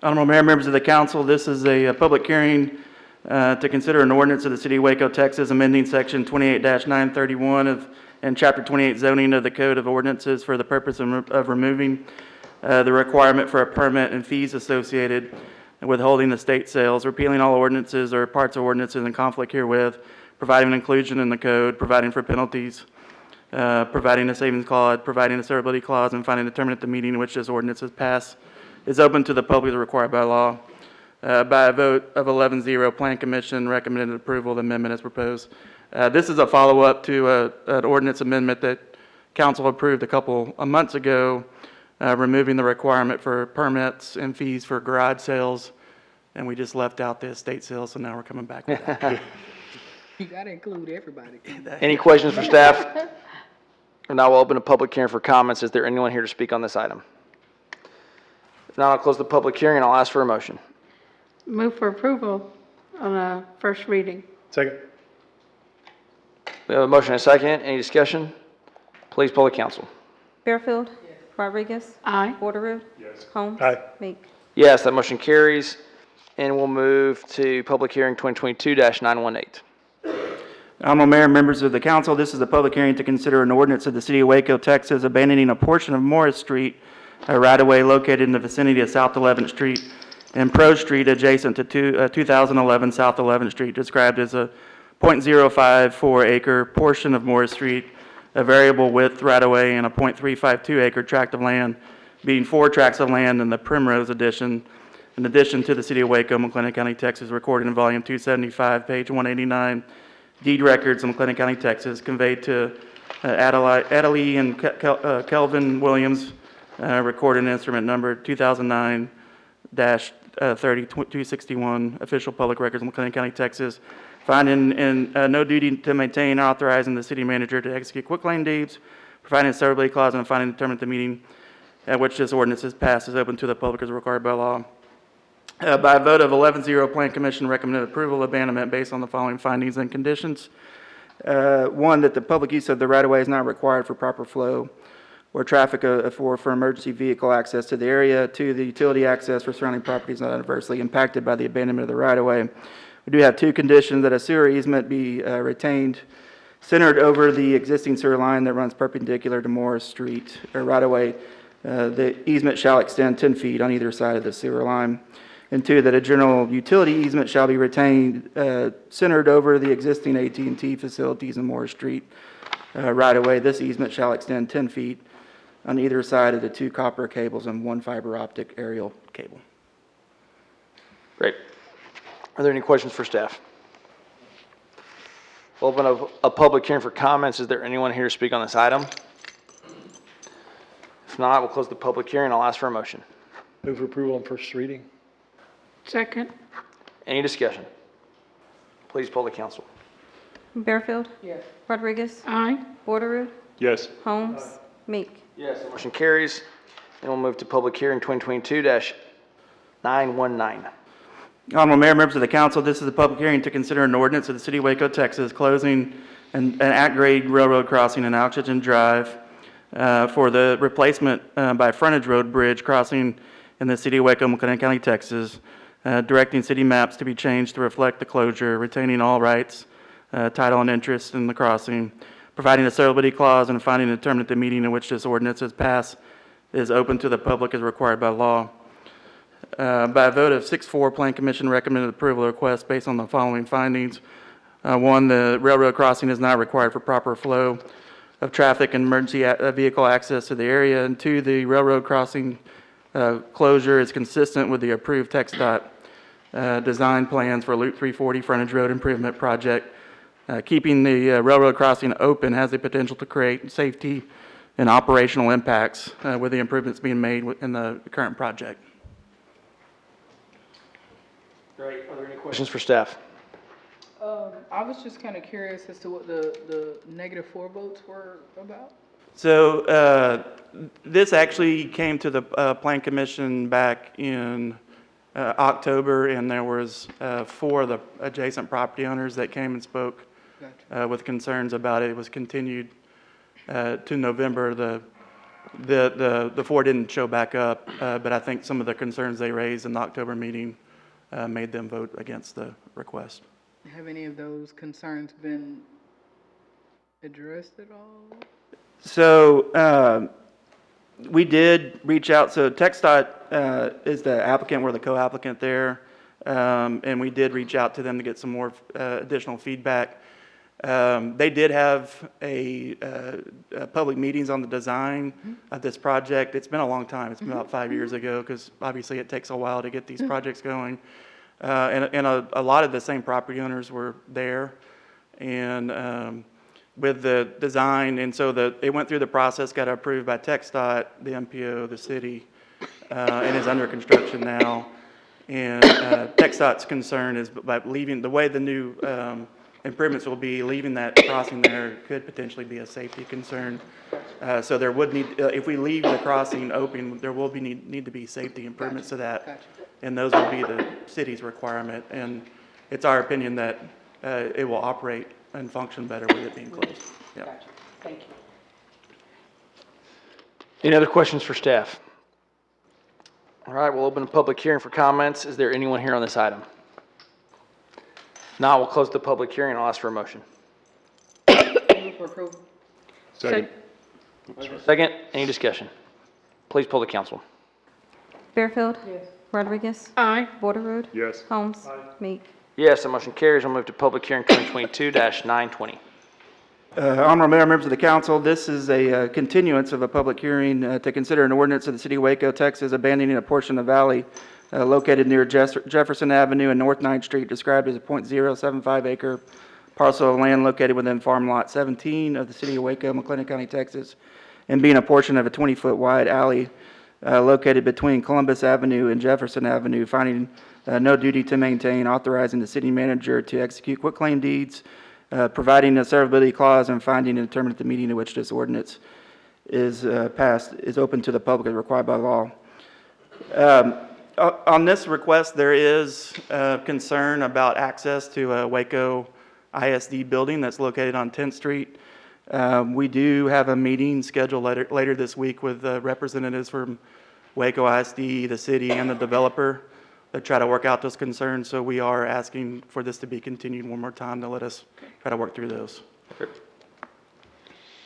Honorable Mayor, members of the council, this is a public hearing to consider an ordinance of the City of Waco, Texas, amending Section 28-931 and Chapter 28 zoning of the Code of Ordinances for the purpose of removing the requirement for a permit and fees associated with holding the state sales, repealing all ordinances or parts of ordinances in conflict herewith, providing an inclusion in the code, providing for penalties, providing a savings clause, providing a severability clause, and finding determined at the meeting in which this ordinance is passed is open to the public as required by law. By a vote of 11-0, Plan Commission recommended approval of the amendment as proposed. This is a follow-up to an ordinance amendment that council approved a months ago, removing the requirement for permits and fees for garage sales, and we just left out the estate sales, so now we're coming back with that. You gotta include everybody. Any questions for staff? And now we'll open a public hearing for comments. Is there anyone here to speak on this item? If not, I'll close the public hearing and I'll ask for a motion. Move for approval on a first reading. Second. We have a motion and a second. Any discussion? Please poll the council. Fairfield. Rodriguez. Aye. Porteroo. Holmes. Aye. Meek. Yes, that motion carries. And we'll move to public hearing 2022-918. Honorable Mayor and members of the council, this is a public hearing to consider an ordinance of the City of Waco, Texas, abandoning a portion of Morris Street, a right-of-way located in the vicinity of South 11th Street and Pro Street adjacent to 2011 South 11th Street, described as a .054 acre portion of Morris Street, a variable width right-of-way, and a .352 acre tract of land, being 4 tracts of land in the Primrose Addition, in addition to the City of Waco, McLennan County, Texas, recorded in volume 275, page 189, deed records in McLennan County, Texas, conveyed to Adelie and Kelvin Williams, recorded in instrument number 2009-30-261, official public records in McLennan County, Texas, finding in no duty to maintain or authorizing the city manager to execute quitclaim deeds, providing a severability clause, and finding determined the meeting at which this ordinance is passed is open to the public as required by law. By a vote of 11-0, Plan Commission recommended approval of abandonment based on the following findings and conditions. One, that the public use of the right-of-way is not required for proper flow or traffic for emergency vehicle access to the area. Two, the utility access for surrounding properties is not adversely impacted by the abandonment of the right-of-way. We do have 2 conditions: that a sewer easement be retained centered over the existing sewer line that runs perpendicular to Morris Street or right-of-way. The easement shall extend 10 feet on either side of the sewer line. And 2, that a general utility easement shall be retained centered over the existing AT&T facilities in Morris Street right-of-way. This easement shall extend 10 feet on either side of the 2 copper cables and 1 fiber optic aerial cable. Great. Are there any questions for staff? We'll open a public hearing for comments. Is there anyone here to speak on this item? If not, we'll close the public hearing. I'll ask for a motion. Move for approval on first reading. Second. Any discussion? Please poll the council. Fairfield. Yes. Rodriguez. Aye. Porteroo. Yes. Holmes. Meek. Yes, the motion carries. And we'll move to public hearing 2022-919. Honorable Mayor, members of the council, this is a public hearing to consider an ordinance of the City of Waco, Texas, closing an at-grade railroad crossing in Oxygen Drive for the replacement by frontage road bridge crossing in the City of Waco, McLennan County, Texas, directing city maps to be changed to reflect the closure, retaining all rights, title, and interest in the crossing, providing a severability clause, and finding a determinant the meeting in which this ordinance is passed is open to the public as required by law. By a vote of 6-4, Plan Commission recommended approval of the request based on the following findings. 1, the railroad crossing is not required for proper flow of traffic and emergency vehicle access to the area. And 2, the railroad crossing closure is consistent with the approved TxDOT design plans for Loop 340 frontage road improvement project. Keeping the railroad crossing open has the potential to create safety and operational impacts with the improvements being made in the current project. Great. Are there any questions for staff? I was just kind of curious as to what the -4 votes were about. So this actually came to the Plan Commission back in October, and there was 4 of the adjacent property owners that came and spoke with concerns about it. It was continued to November. The 4 didn't show back up, but I think some of the concerns they raised in the October meeting made them vote against the request. Have any of those concerns been addressed at all? So we did reach out. So TxDOT is the applicant. We're the co-applicant there. And we did reach out to them to get some more additional feedback. They did have public meetings on the design of this project. It's been a long time. It's been about 5 years ago, because obviously it takes a while to get these projects going. and a lot of the same property owners were there. And with the design, and so it went through the process, got approved by TxDOT, the MPO, the city, and is under construction now. And TxDOT's concern is by leaving, the way the new improvements will be, leaving that crossing there could potentially be a safety concern. So there would need, if we leave the crossing open, there will need to be safety improvements to that. And those will be the city's requirement. And it's our opinion that it will operate and function better with it being closed. Yeah. Gotcha. Thank you. Any other questions for staff? All right, we'll open a public hearing for comments. Is there anyone here on this item? Now we'll close the public hearing and I'll ask for a motion. Move for approval. Second. Second, any discussion? Please poll the council. Bearfield? Yes. Rodriguez? Aye. Borderoad? Yes. Holmes? Meek? Yes, the motion carries. We'll move to public hearing 2022-920. Honorable Mayor, members of the council, this is a continuance of a public hearing to consider an ordinance of the City of Waco, Texas, abandoning a portion of valley located near Jefferson Avenue and North 9th Street, described as a .075 acre parcel of land located within Farm Lot 17 of the City of Waco, McLennan County, Texas, and being a portion of a 20-foot wide alley located between Columbus Avenue and Jefferson Avenue, finding no duty to maintain, authorizing the city manager to execute quitclaim deeds, providing a severability clause, and finding and determining the meeting in which this ordinance is passed is open to the public as required by law. On this request, there is concern about access to a Waco ISD building that's located on 10th Street. We do have a meeting scheduled later this week with representatives from Waco ISD, the city, and the developer to try to work out those concerns. So we are asking for this to be continued one more time to let us try to work through those.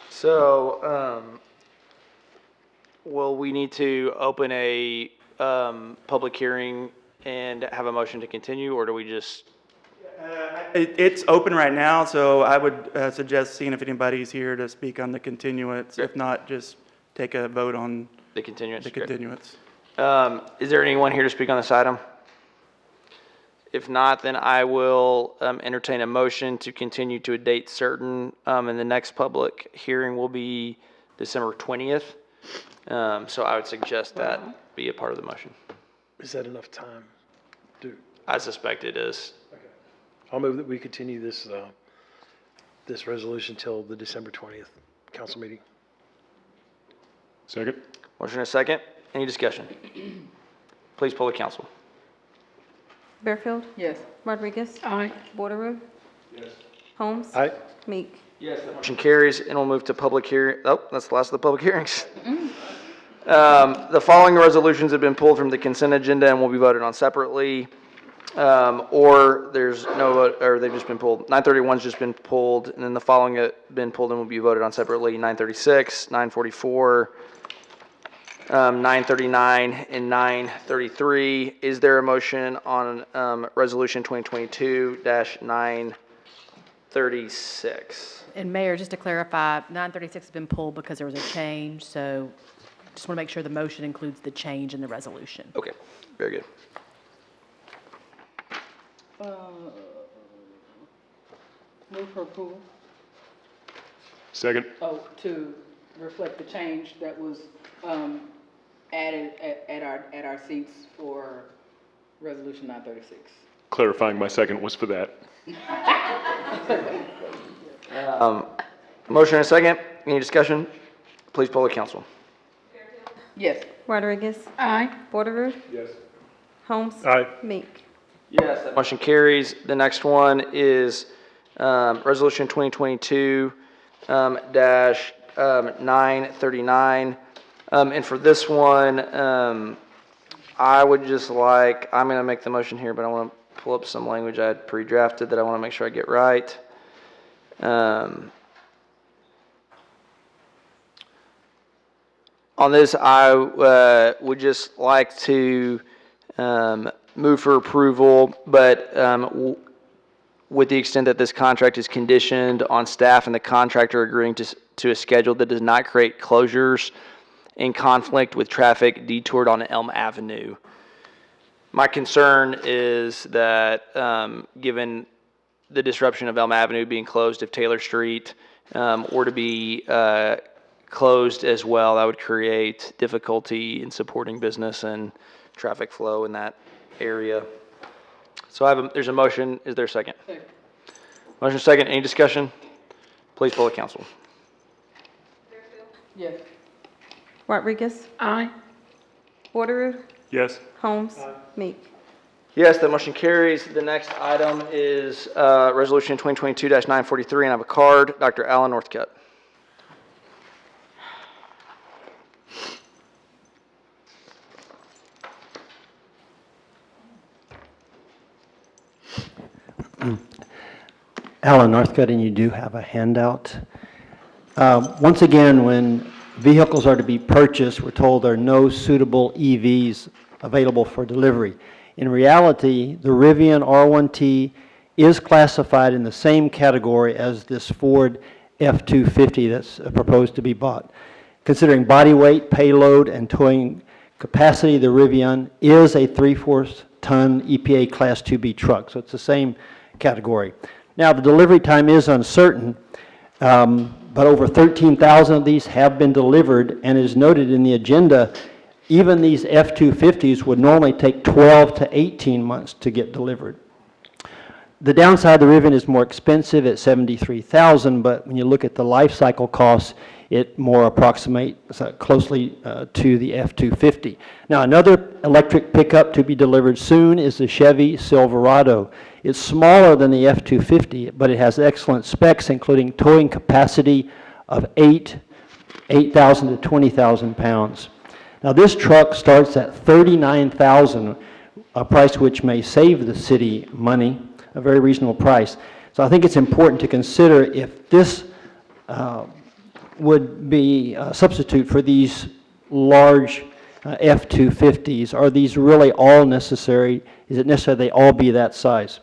So, will we need to open a public hearing and have a motion to continue, or do we just? It's open right now, so I would suggest seeing if anybody's here to speak on the continuance. If not, just take a vote on The continuance? the continuance. Is there anyone here to speak on this item? If not, then I will entertain a motion to continue to a date certain, and the next public hearing will be December 20th. So I would suggest that be a part of the motion. Is that enough time? I suspect it is. I'll move that we continue this, this resolution till the December 20th council meeting. Second. Motion and a second. Any discussion? Please poll the council. Bearfield? Yes. Rodriguez? Aye. Borderoad? Yes. Holmes? Aye. Meek? Yes. Motion carries, and we'll move to public hearing. Oh, that's the last of the public hearings. The following resolutions have been pulled from the consent agenda and will be voted on separately. Or there's no vote, or they've just been pulled. 931's just been pulled, and then the following have been pulled and will be voted on separately. 936, 944, 939, and 933. Is there a motion on resolution 2022-936? And Mayor, just to clarify, 936 has been pulled because there was a change, so just want to make sure the motion includes the change in the resolution. Okay, very good. Move for approval. Second. Oh, to reflect the change that was added at our seats for resolution 936. Clarifying my second was for that. Motion and a second. Any discussion? Please poll the council. Yes. Rodriguez? Aye. Borderoad? Yes. Holmes? Aye. Meek? Yes. That motion carries. The next one is resolution 2022-939. And for this one, I would just like, I'm going to make the motion here, but I want to pull up some language I had pre-drafted that I want to make sure I get right. On this, I would just like to move for approval, but with the extent that this contract is conditioned on staff and the contractor agreeing to a schedule that does not create closures in conflict with traffic detoured on Elm Avenue. My concern is that, given the disruption of Elm Avenue being closed, if Taylor Street were to be closed as well, that would create difficulty in supporting business and traffic flow in that area. So there's a motion. Is there a second? Motion second. Any discussion? Please poll the council. Yes. Rodriguez? Aye. Porter? Yes. Holmes? Meek? Yes, that motion carries. The next item is Resolution 2022-943, and I have a card. Dr. Alan Northcutt. Alan Northcutt, and you do have a handout. Once again, when vehicles are to be purchased, we're told there are no suitable EVs available for delivery. In reality, the Rivian R1T is classified in the same category as this Ford F-250 that's proposed to be bought. Considering body weight, payload, and towing capacity, the Rivian is a 3/4 ton EPA Class 2B truck, so it's the same category. Now, the delivery time is uncertain, but over 13,000 of these have been delivered, and as noted in the agenda, even these F-250s would normally take 12 to 18 months to get delivered. The downside, the Rivian is more expensive at $73,000, but when you look at the life cycle costs, it more approximates closely to the F-250. Now, another electric pickup to be delivered soon is the Chevy Silverado. It's smaller than the F-250, but it has excellent specs, including towing capacity of 8,000 to 20,000 pounds. Now, this truck starts at $39,000, a price which may save the city money, a very reasonable price. So I think it's important to consider if this would be a substitute for these large F-250s. Are these really all necessary? Is it necessary they all be that size?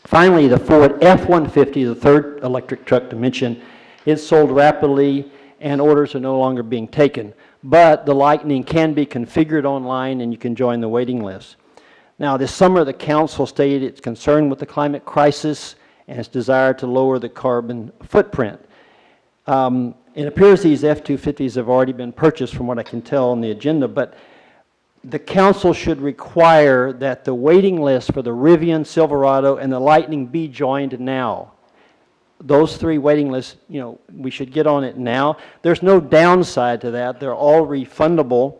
Finally, the Ford F-150, the third electric truck to mention, is sold rapidly and orders are no longer being taken. But the Lightning can be configured online and you can join the waiting list. Now, this summer, the council stated its concern with the climate crisis and its desire to lower the carbon footprint. It appears these F-250s have already been purchased from what I can tell on the agenda, but the council should require that the waiting list for the Rivian, Silverado, and the Lightning be joined now. Those three waiting lists, you know, we should get on it now. There's no downside to that. They're all refundable.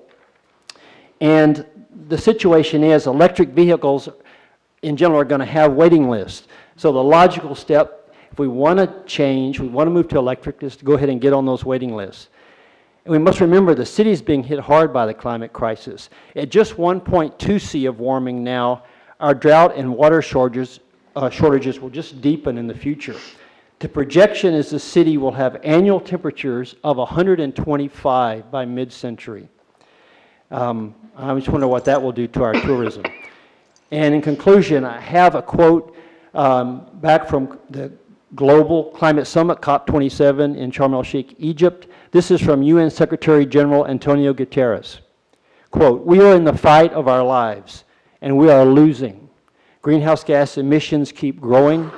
And the situation is electric vehicles in general are going to have waiting lists. So the logical step, if we want to change, we want to move to electric, is to go ahead and get on those waiting lists. And we must remember the city is being hit hard by the climate crisis. At just 1.2 C of warming now, our drought and water shortages will just deepen in the future. The projection is the city will have annual temperatures of 125 by mid-century. I just wonder what that will do to our tourism. And in conclusion, I have a quote back from the Global Climate Summit, COP27 in Sharm el-Sheikh, Egypt. This is from UN Secretary General Antonio Guterres. Quote, "We are in the fight of our lives, and we are losing. Greenhouse gas emissions keep growing,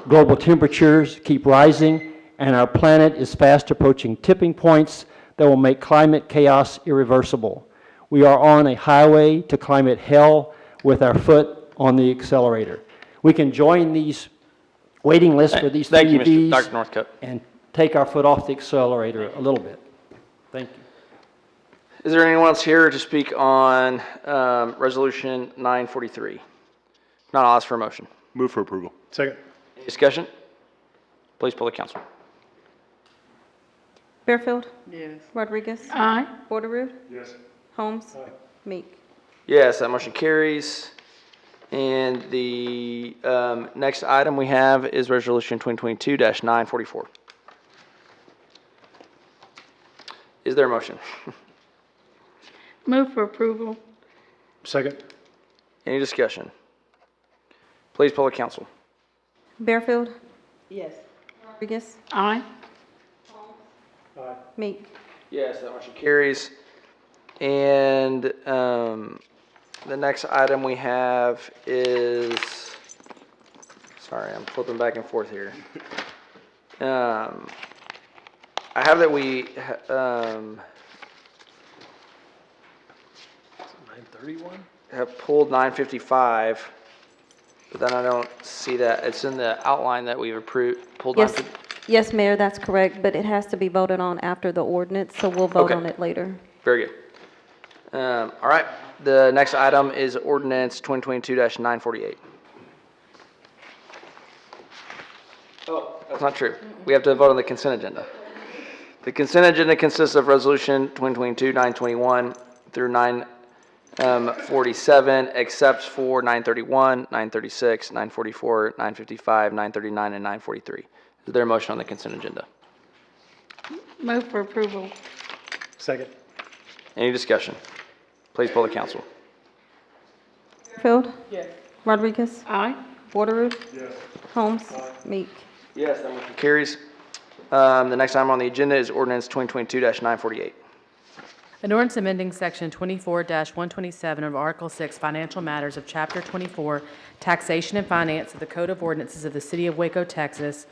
global temperatures keep rising, and our planet is fast approaching tipping points that will make climate chaos irreversible. We are on a highway to climate hell with our foot on the accelerator." We can join these waiting lists for these Thank you, EVs Dr. Northcutt. and take our foot off the accelerator a little bit. Thank you. Is there anyone else here to speak on Resolution 943? If not, I'll ask for a motion. Move for approval. Second. Any discussion? Please poll the council. Fairfield? Yes. Rodriguez? Aye. Porter? Yes. Holmes? Meek? Yes, that motion carries. And the next item we have is Resolution 2022-944. Is there a motion? Move for approval. Second. Any discussion? Please poll the council. Fairfield? Yes. Rodriguez? Aye. Meek? Yes, that motion carries. And The next item we have is, sorry, I'm flipping back and forth here. I have that we, 931? have pulled 955, but then I don't see that. It's in the outline that we've approved, pulled Yes, 950. yes, Mayor, that's correct, but it has to be voted on after the ordinance, so we'll vote Okay. on it later. Very good. All right, the next item is ordinance 2022-948. Oh, that's not true. We have to vote on the consent agenda. The consent agenda consists of resolution 2022-921 through 947, except for 931, 936, 944, 955, 939, and 943. Is there a motion on the consent agenda? Move for approval. Second. Any discussion? Please poll the council. Fairfield? Yes. Rodriguez? Aye. Borderoot? Yes. Holmes? Meek? Yes, that motion carries. The next item on the agenda is ordinance 2022-948. An ordinance amending Section 24-127 of Article 6 Financial Matters of Chapter 24 Taxation and Finance of the Code of Ordinances of the City of Waco, Texas,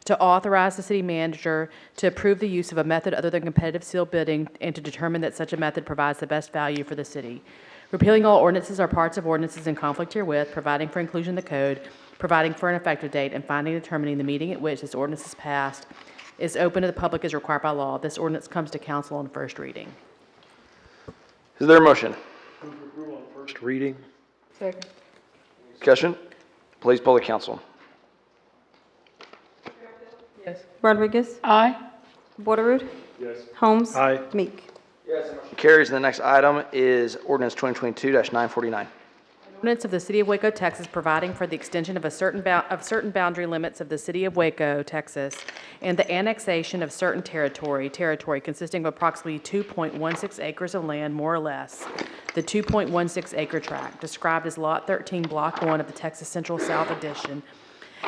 to authorize the city manager to approve the use of a method other than competitive sealed bidding and to determine that such a method provides the best value for the city. Repealing all ordinances or parts of ordinances in conflict herewith, providing for inclusion in the code, providing for an effective date, and finally determining the meeting at which this ordinance is passed is open to the public as required by law. This ordinance comes to council on first reading. Is there a motion? Move for approval on first reading. Second. Discussion? Please poll the council. Yes. Rodriguez? Aye. Borderoot? Yes. Holmes? Aye. Meek? Carries. The next item is ordinance 2022-949. Ordinance of the City of Waco, Texas, providing for the extension of certain boundary limits of the City of Waco, Texas, and the annexation of certain territory consisting of approximately 2.16 acres of land, more or less, the 2.16 acre tract, described as Lot 13, Block 1 of the Texas Central South Edition,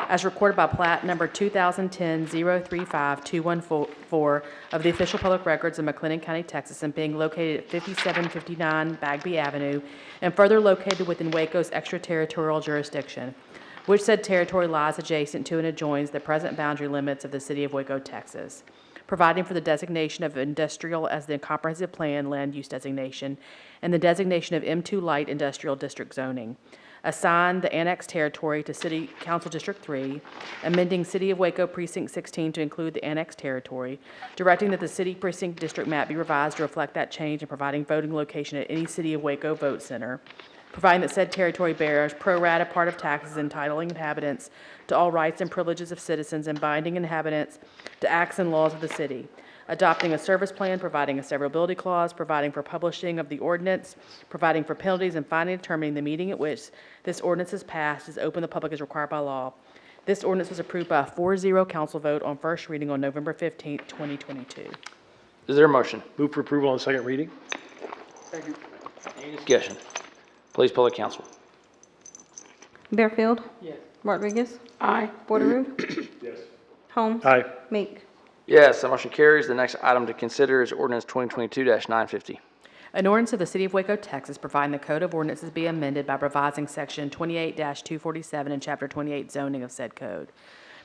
as recorded by plat number 2010-035-214 of the official public records of McLennan County, Texas, and being located at 5759 Bagby Avenue, and further located within Waco's extraterritorial jurisdiction, which said territory lies adjacent to and adjoins the present boundary limits of the City of Waco, Texas, providing for the designation of industrial as the comprehensive plan land use designation, and the designation of M2 Light Industrial District zoning. Assign the annexed territory to City Council District 3, amending City of Waco Precinct 16 to include the annexed territory, directing that the City Precinct District map be revised to reflect that change, and providing voting location at any City of Waco vote center, providing that said territory bears pro rata part of taxes, entitling inhabitants to all rights and privileges of citizens, and binding inhabitants to acts and laws of the city, adopting a service plan, providing a severability clause, providing for publishing of the ordinance, providing for penalties, and finally determining the meeting at which this ordinance is passed is open to the public as required by law. This ordinance was approved by a 4-0 council vote on first reading on November 15, 2022. Is there a motion? Move for approval on second reading. Second. Any discussion? Please poll the council. Fairfield? Yes. Rodriguez? Aye. Borderoot? Yes. Holmes? Aye. Meek? Yes, that motion carries. The next item to consider is ordinance 2022-950. An ordinance of the City of Waco, Texas, providing the Code of Ordinances be amended by revising Section 28-247 and Chapter 28 zoning of said code.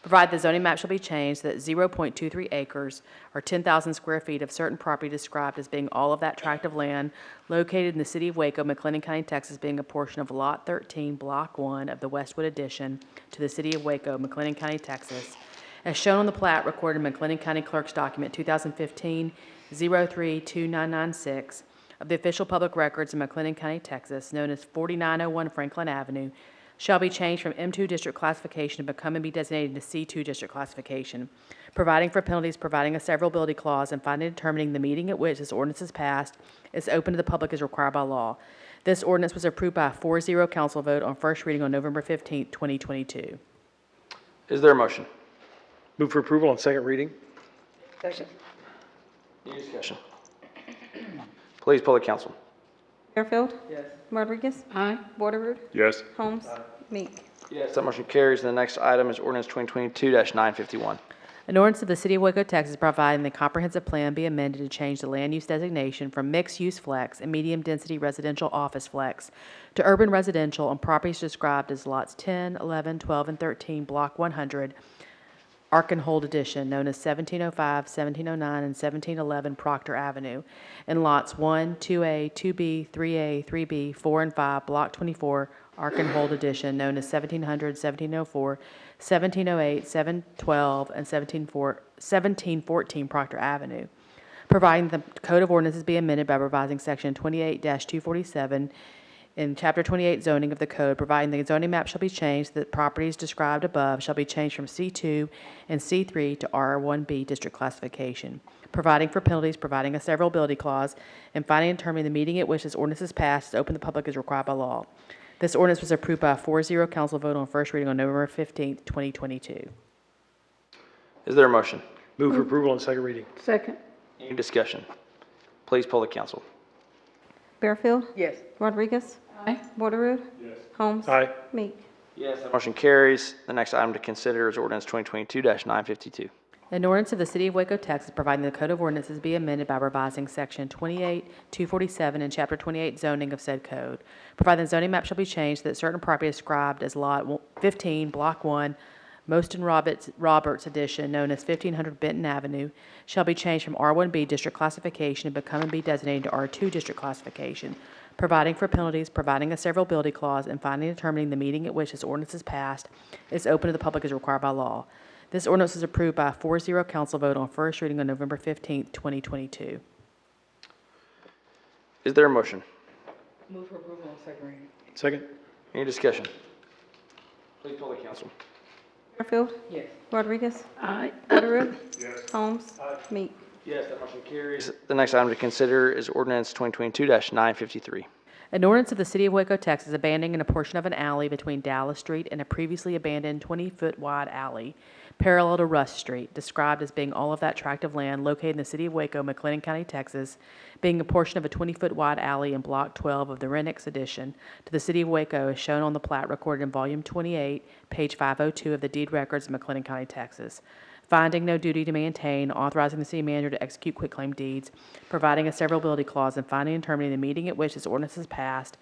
Provide the zoning map shall be changed so that 0.23 acres or 10,000 square feet of certain property described as being all of that tract of land located in the City of Waco, McLennan County, Texas, being a portion of Lot 13, Block 1 of the Westwood Addition to the City of Waco, McLennan County, Texas, as shown on the plat recorded in McLennan County Clerk's Document 2015-032996 of the official public records in McLennan County, Texas, known as 4901 Franklin Avenue, shall be changed from M2 district classification to become and be designated to C2 district classification, providing for penalties, providing a severability clause, and finally determining the meeting at which this ordinance is passed is open to the public as required by law. This ordinance was approved by a 4-0 council vote on first reading on November 15, 2022. Is there a motion? Move for approval on second reading. Second. Any discussion? Please poll the council. Fairfield? Yes. Rodriguez? Aye. Borderoot? Yes. Holmes? Meek? Yes, that motion carries. The next item is ordinance 2022-951. An ordinance of the City of Waco, Texas, providing the comprehensive plan be amended to change the land use designation from mixed-use flex and medium-density residential office flex to urban residential on properties described as lots 10, 11, 12, and 13, Block 100, Arkenhold Edition, known as 1705, 1709, and 1711 Proctor Avenue, and lots 1, 2A, 2B, 3A, 3B, 4, and 5, Block 24, Arkenhold Edition, known as 1700, 1704, 1708, 712, and 1714 Proctor Avenue. Providing the Code of Ordinances be amended by revising Section 28-247 in Chapter 28 zoning of the code, providing the zoning map shall be changed, that properties described above shall be changed from C2 and C3 to R1B district classification, providing for penalties, providing a severability clause, and finding and determining the meeting at which this ordinance is passed is open to the public as required by law. This ordinance was approved by a 4-0 council vote on first reading on November 15th, 2022. Is there a motion? Move for approval on second reading. Second. Any discussion? Please poll the council. Bearfield? Yes. Rodriguez? Aye. Borderoux? Yes. Holmes? Aye. Meek? Yes. That motion carries. The next item to consider is ordinance 2022-952. An ordinance of the City of Waco, Texas, providing the Code of Ordinances be amended by revising Section 28-247 and Chapter 28 zoning of said code, providing the zoning map shall be changed that certain property described as Lot 15, Block 1, Moston Roberts Edition, known as 1500 Benton Avenue, shall be changed from R1B district classification and become and be designated to R2 district classification, providing for penalties, providing a severability clause, and finding and determining the meeting at which this ordinance is passed is open to the public as required by law. This ordinance was approved by a 4-0 council vote on first reading on November 15th, 2022. Is there a motion? Move for approval on second reading. Second. Any discussion? Please poll the council. Bearfield? Yes. Rodriguez? Aye. Borderoux? Holmes? Meek? Yes. That motion carries. The next item to consider is ordinance 2022-953. An ordinance of the City of Waco, Texas, abandoning a portion of an alley between Dallas Street and a previously abandoned 20-foot wide alley parallel to Russ Street, described as being all of that tract of land located in the City of Waco, McLennan County, Texas, being a portion of a 20-foot wide alley in Block 12 of the Renix Edition to the City of Waco as shown on the plat recorded in Volume 28, page 502 of the deed records of McLennan County, Texas. Finding no duty to maintain, authorizing the city manager to execute quitclaim deeds, providing a severability clause, and finding and terminating the meeting at which this ordinance is passed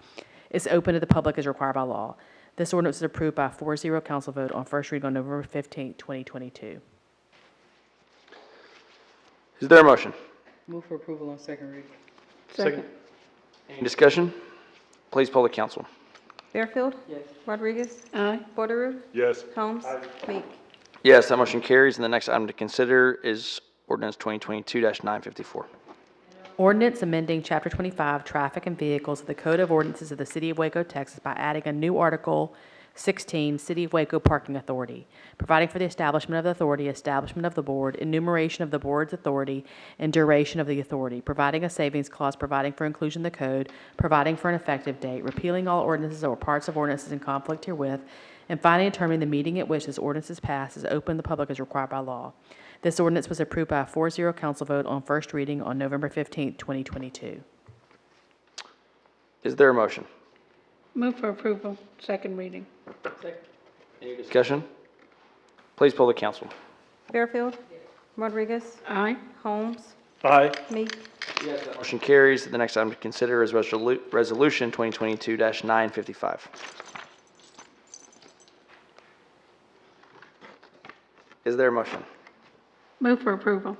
is open to the public as required by law. This ordinance is approved by a 4-0 council vote on first reading on November 15th, 2022. Is there a motion? Move for approval on second reading. Second. Any discussion? Please poll the council. Bearfield? Yes. Rodriguez? Aye. Borderoux? Yes. Holmes? Meek? Yes. That motion carries. And the next item to consider is ordinance 2022-954. Ordinance amending Chapter 25, Traffic and Vehicles of the Code of Ordinances of the City of Waco, Texas by adding a new Article 16, City of Waco Parking Authority, providing for the establishment of the authority, establishment of the board, enumeration of the board's authority, and duration of the authority, providing a savings clause, providing for inclusion in the code, providing for an effective date, repealing all ordinances or parts of ordinances in conflict herewith, and finally determining the meeting at which this ordinance is passed is open to the public as required by law. This ordinance was approved by a 4-0 council vote on first reading on November 15th, 2022. Is there a motion? Move for approval, second reading. Second. Any discussion? Please poll the council. Bearfield? Rodriguez? Aye. Holmes? Aye. Meek? Yes. That motion carries. The next item to consider is resolution 2022-955. Is there a motion? Move for approval.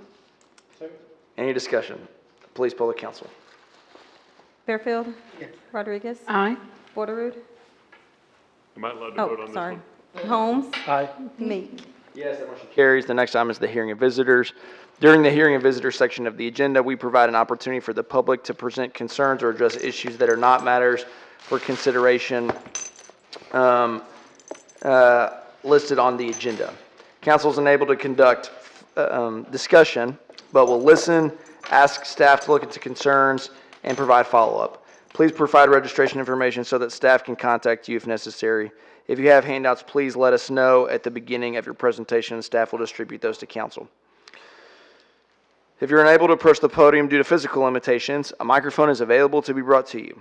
Any discussion? Please poll the council. Bearfield? Yes. Rodriguez? Aye. Borderoux? Am I allowed to vote Oh, on this sorry. one? Holmes? Aye. Meek? Yes, that motion carries. The next item is the hearing of visitors. During the hearing of visitors section of the agenda, we provide an opportunity for the public to present concerns or address issues that are not matters for consideration listed on the agenda. Council is unable to conduct discussion, but will listen, ask staff to look into concerns, and provide follow-up. Please provide registration information so that staff can contact you if necessary. If you have handouts, please let us know at the beginning of your presentation, and staff will distribute those to council. If you're unable to approach the podium due to physical limitations, a microphone is available to be brought to you.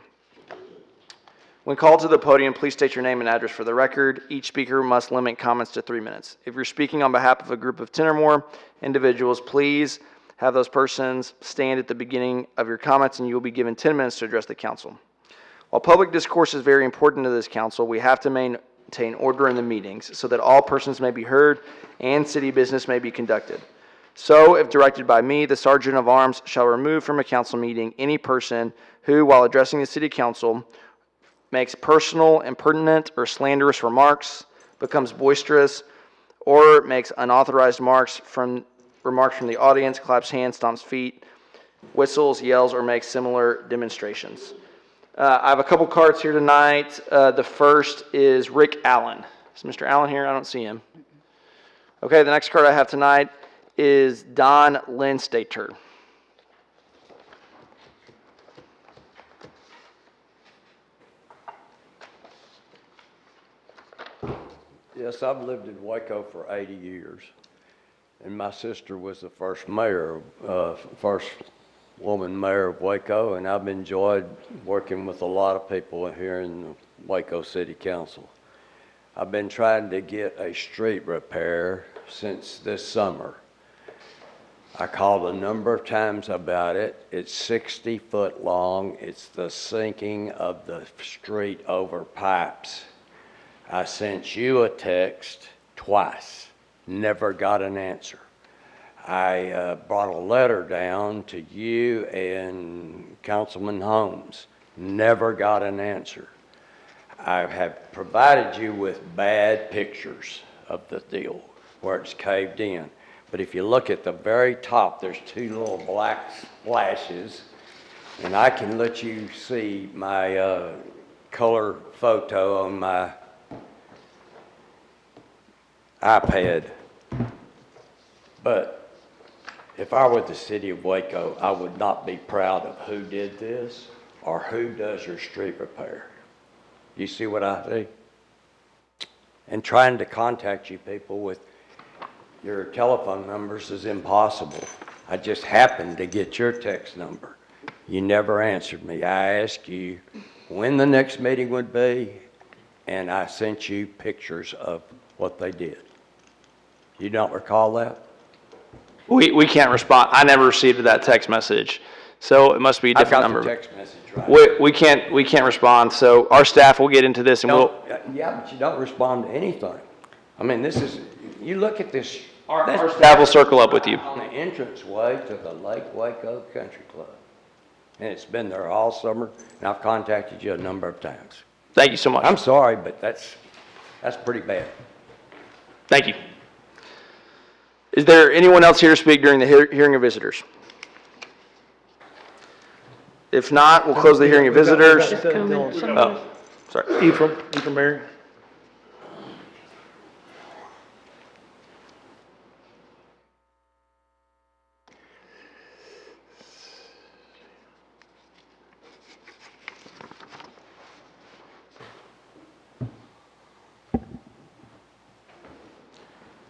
When called to the podium, please state your name and address for the record. Each speaker must limit comments to 3 minutes. If you're speaking on behalf of a group of 10 or more individuals, please have those persons stand at the beginning of your comments, and you will be given 10 minutes to address the council. While public discourse is very important to this council, we have to maintain order in the meetings so that all persons may be heard and city business may be conducted. So, if directed by me, the Sergeant of Arms shall remove from a council meeting any person who, while addressing the city council, makes personal, impertinent, or slanderous remarks, becomes boisterous, or makes unauthorized remarks from the audience, claps hands, stomps feet, whistles, yells, or makes similar demonstrations. I have a couple cards here tonight. The first is Rick Allen. Is Mr. Allen here? I don't see him. Okay, the next card I have tonight is Don Linstater. Yes, I've lived in Waco for 80 years, and my sister was the first mayor, first woman mayor of Waco, and I've enjoyed working with a lot of people here in the Waco City Council. I've been trying to get a street repair since this summer. I called a number of times about it. It's 60 foot long. It's the sinking of the street over pipes. I sent you a text twice, never got an answer. I brought a letter down to you and Councilman Holmes, never got an answer. I have provided you with bad pictures of the deal where it's caved in. But if you look at the very top, there's two little black splashes, and I can let you see my color photo on my iPad. But if I were the city of Waco, I would not be proud of who did this or who does your street repair. You see what I see? And trying to contact you people with your telephone numbers is impossible. I just happened to get your text number. You never answered me. I asked you when the next meeting would be, and I sent you pictures of what they did. You don't recall that? We can't respond. I never received that text message, so it must be a different number. I got the text message right. We can't respond. So our staff will get into this, and Yeah, but you don't respond to anything. I mean, this is, you look at this. Our staff will circle up with you. On the entranceway to the Lake Waco Country Club, and it's been there all summer. And I've contacted you a number of times. Thank you so much. I'm sorry, but that's pretty bad. Thank you. Is there anyone else here to speak during the hearing of visitors? If not, we'll close the hearing of visitors. Oh, sorry. Ephraim Mayor.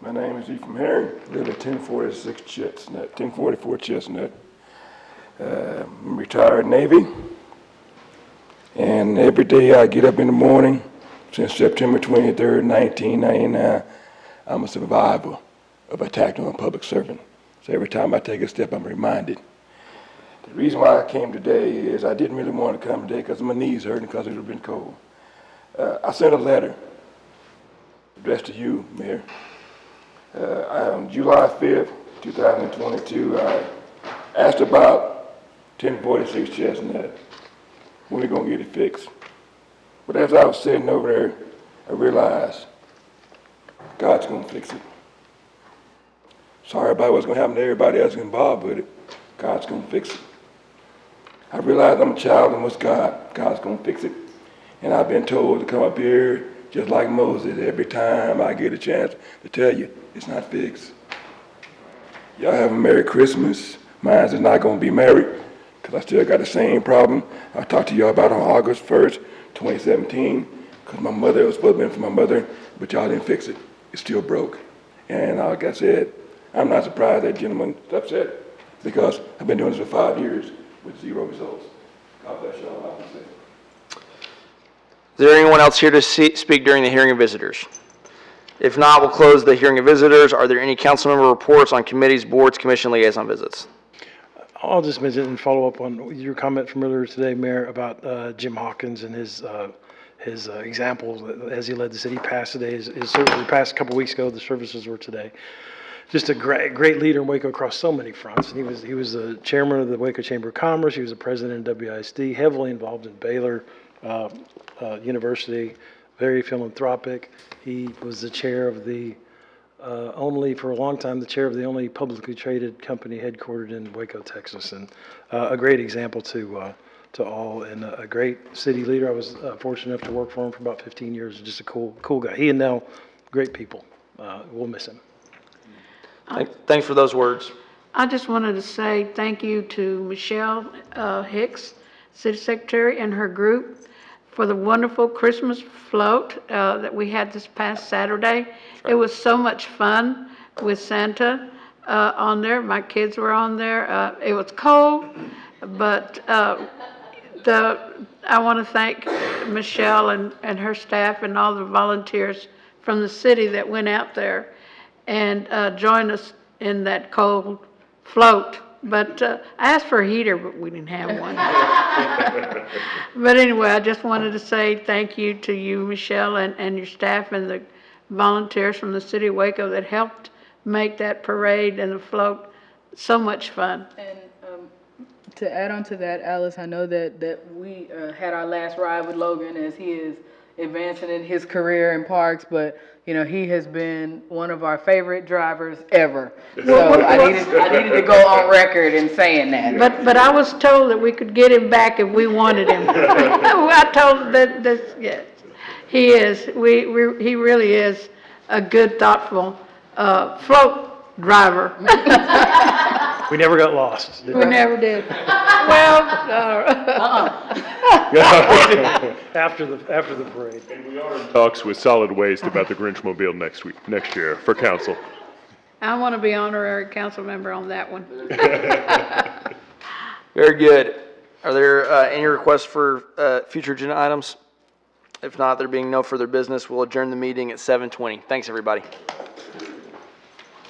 My name is Ephraim Herring, live at 1046 Chestnut, 1044 Chestnut. I'm retired Navy, and every day I get up in the morning, since September 23rd, 1999, I'm a survivor of attack on a public servant. So every time I take a step, I'm reminded. The reason why I came today is I didn't really want to come today because my knees hurting because it would have been cold. I sent a letter addressed to you, Mayor. On July 5th, 2022, I asked about 1046 Chestnut, when we gonna get it fixed. But as I was sitting over there, I realized God's gonna fix it. Sorry about what's gonna happen to everybody else involved with it. God's gonna fix it. I realized I'm a child and what's God. God's gonna fix it. And I've been told to come up here just like Moses every time I get a chance to tell you it's not fixed. Y'all have a Merry Christmas. Mine is not gonna be married because I still got the same problem I talked to y'all about on August 1st, 2017, because my mother, it was supposed to be for my mother, but y'all didn't fix it. It's still broke. And like I said, I'm not surprised that gentleman's upset because I've been doing this for 5 years with 0 results. God bless y'all. there anyone else here to speak during the hearing of visitors? If not, we'll close the hearing of visitors. Are there any council member reports on committees, boards, commission liaison visits? I'll just mention and follow up on your comment from earlier today, Mayor, about Jim Hawkins and his examples as he led the city past today. His services passed a couple weeks ago. The services were today. Just a great leader in Waco across so many fronts. And he was the chairman of the Waco Chamber of Commerce. He was the president of WISD, heavily involved in Baylor University, very philanthropic. He was the chair of the for a long time, the chair of the only publicly traded company headquartered in Waco, Texas, and a great example to all, and a great city leader. I was fortunate enough to work for him for about 15 years. Just a cool guy. He and Nell, great people. We'll miss him. Thanks for those words. I just wanted to say thank you to Michelle Hicks, City Secretary, and her group for the wonderful Christmas float that we had this past Saturday. It was so much fun with Santa on there. My kids were on there. It was cold, but I want to thank Michelle and her staff and all the volunteers from the city that went out there and joined us in that cold float. But I asked for a heater, but we didn't have one. But anyway, I just wanted to say thank you to you, Michelle, and your staff and the volunteers from the city of Waco that helped make that parade and the float so much fun. And to add on to that, Alice, I know that we had our last ride with Logan as he is advancing in his career in parks, but you know, he has been one of our favorite drivers ever. So I needed to go on record in saying that. But I was told that we could get him back if we wanted him. I told that yes, he is. He really is a good, thoughtful float driver. We never got lost, did We never did. Well, after the parade. And we are in talks with Solid Waste about the Grinchmobile next year for council. I want to be honorary council member on that one. Very good. Are there any requests for future agenda items? If not, there being no further business, we'll adjourn the meeting at 7:20. Thanks, everybody.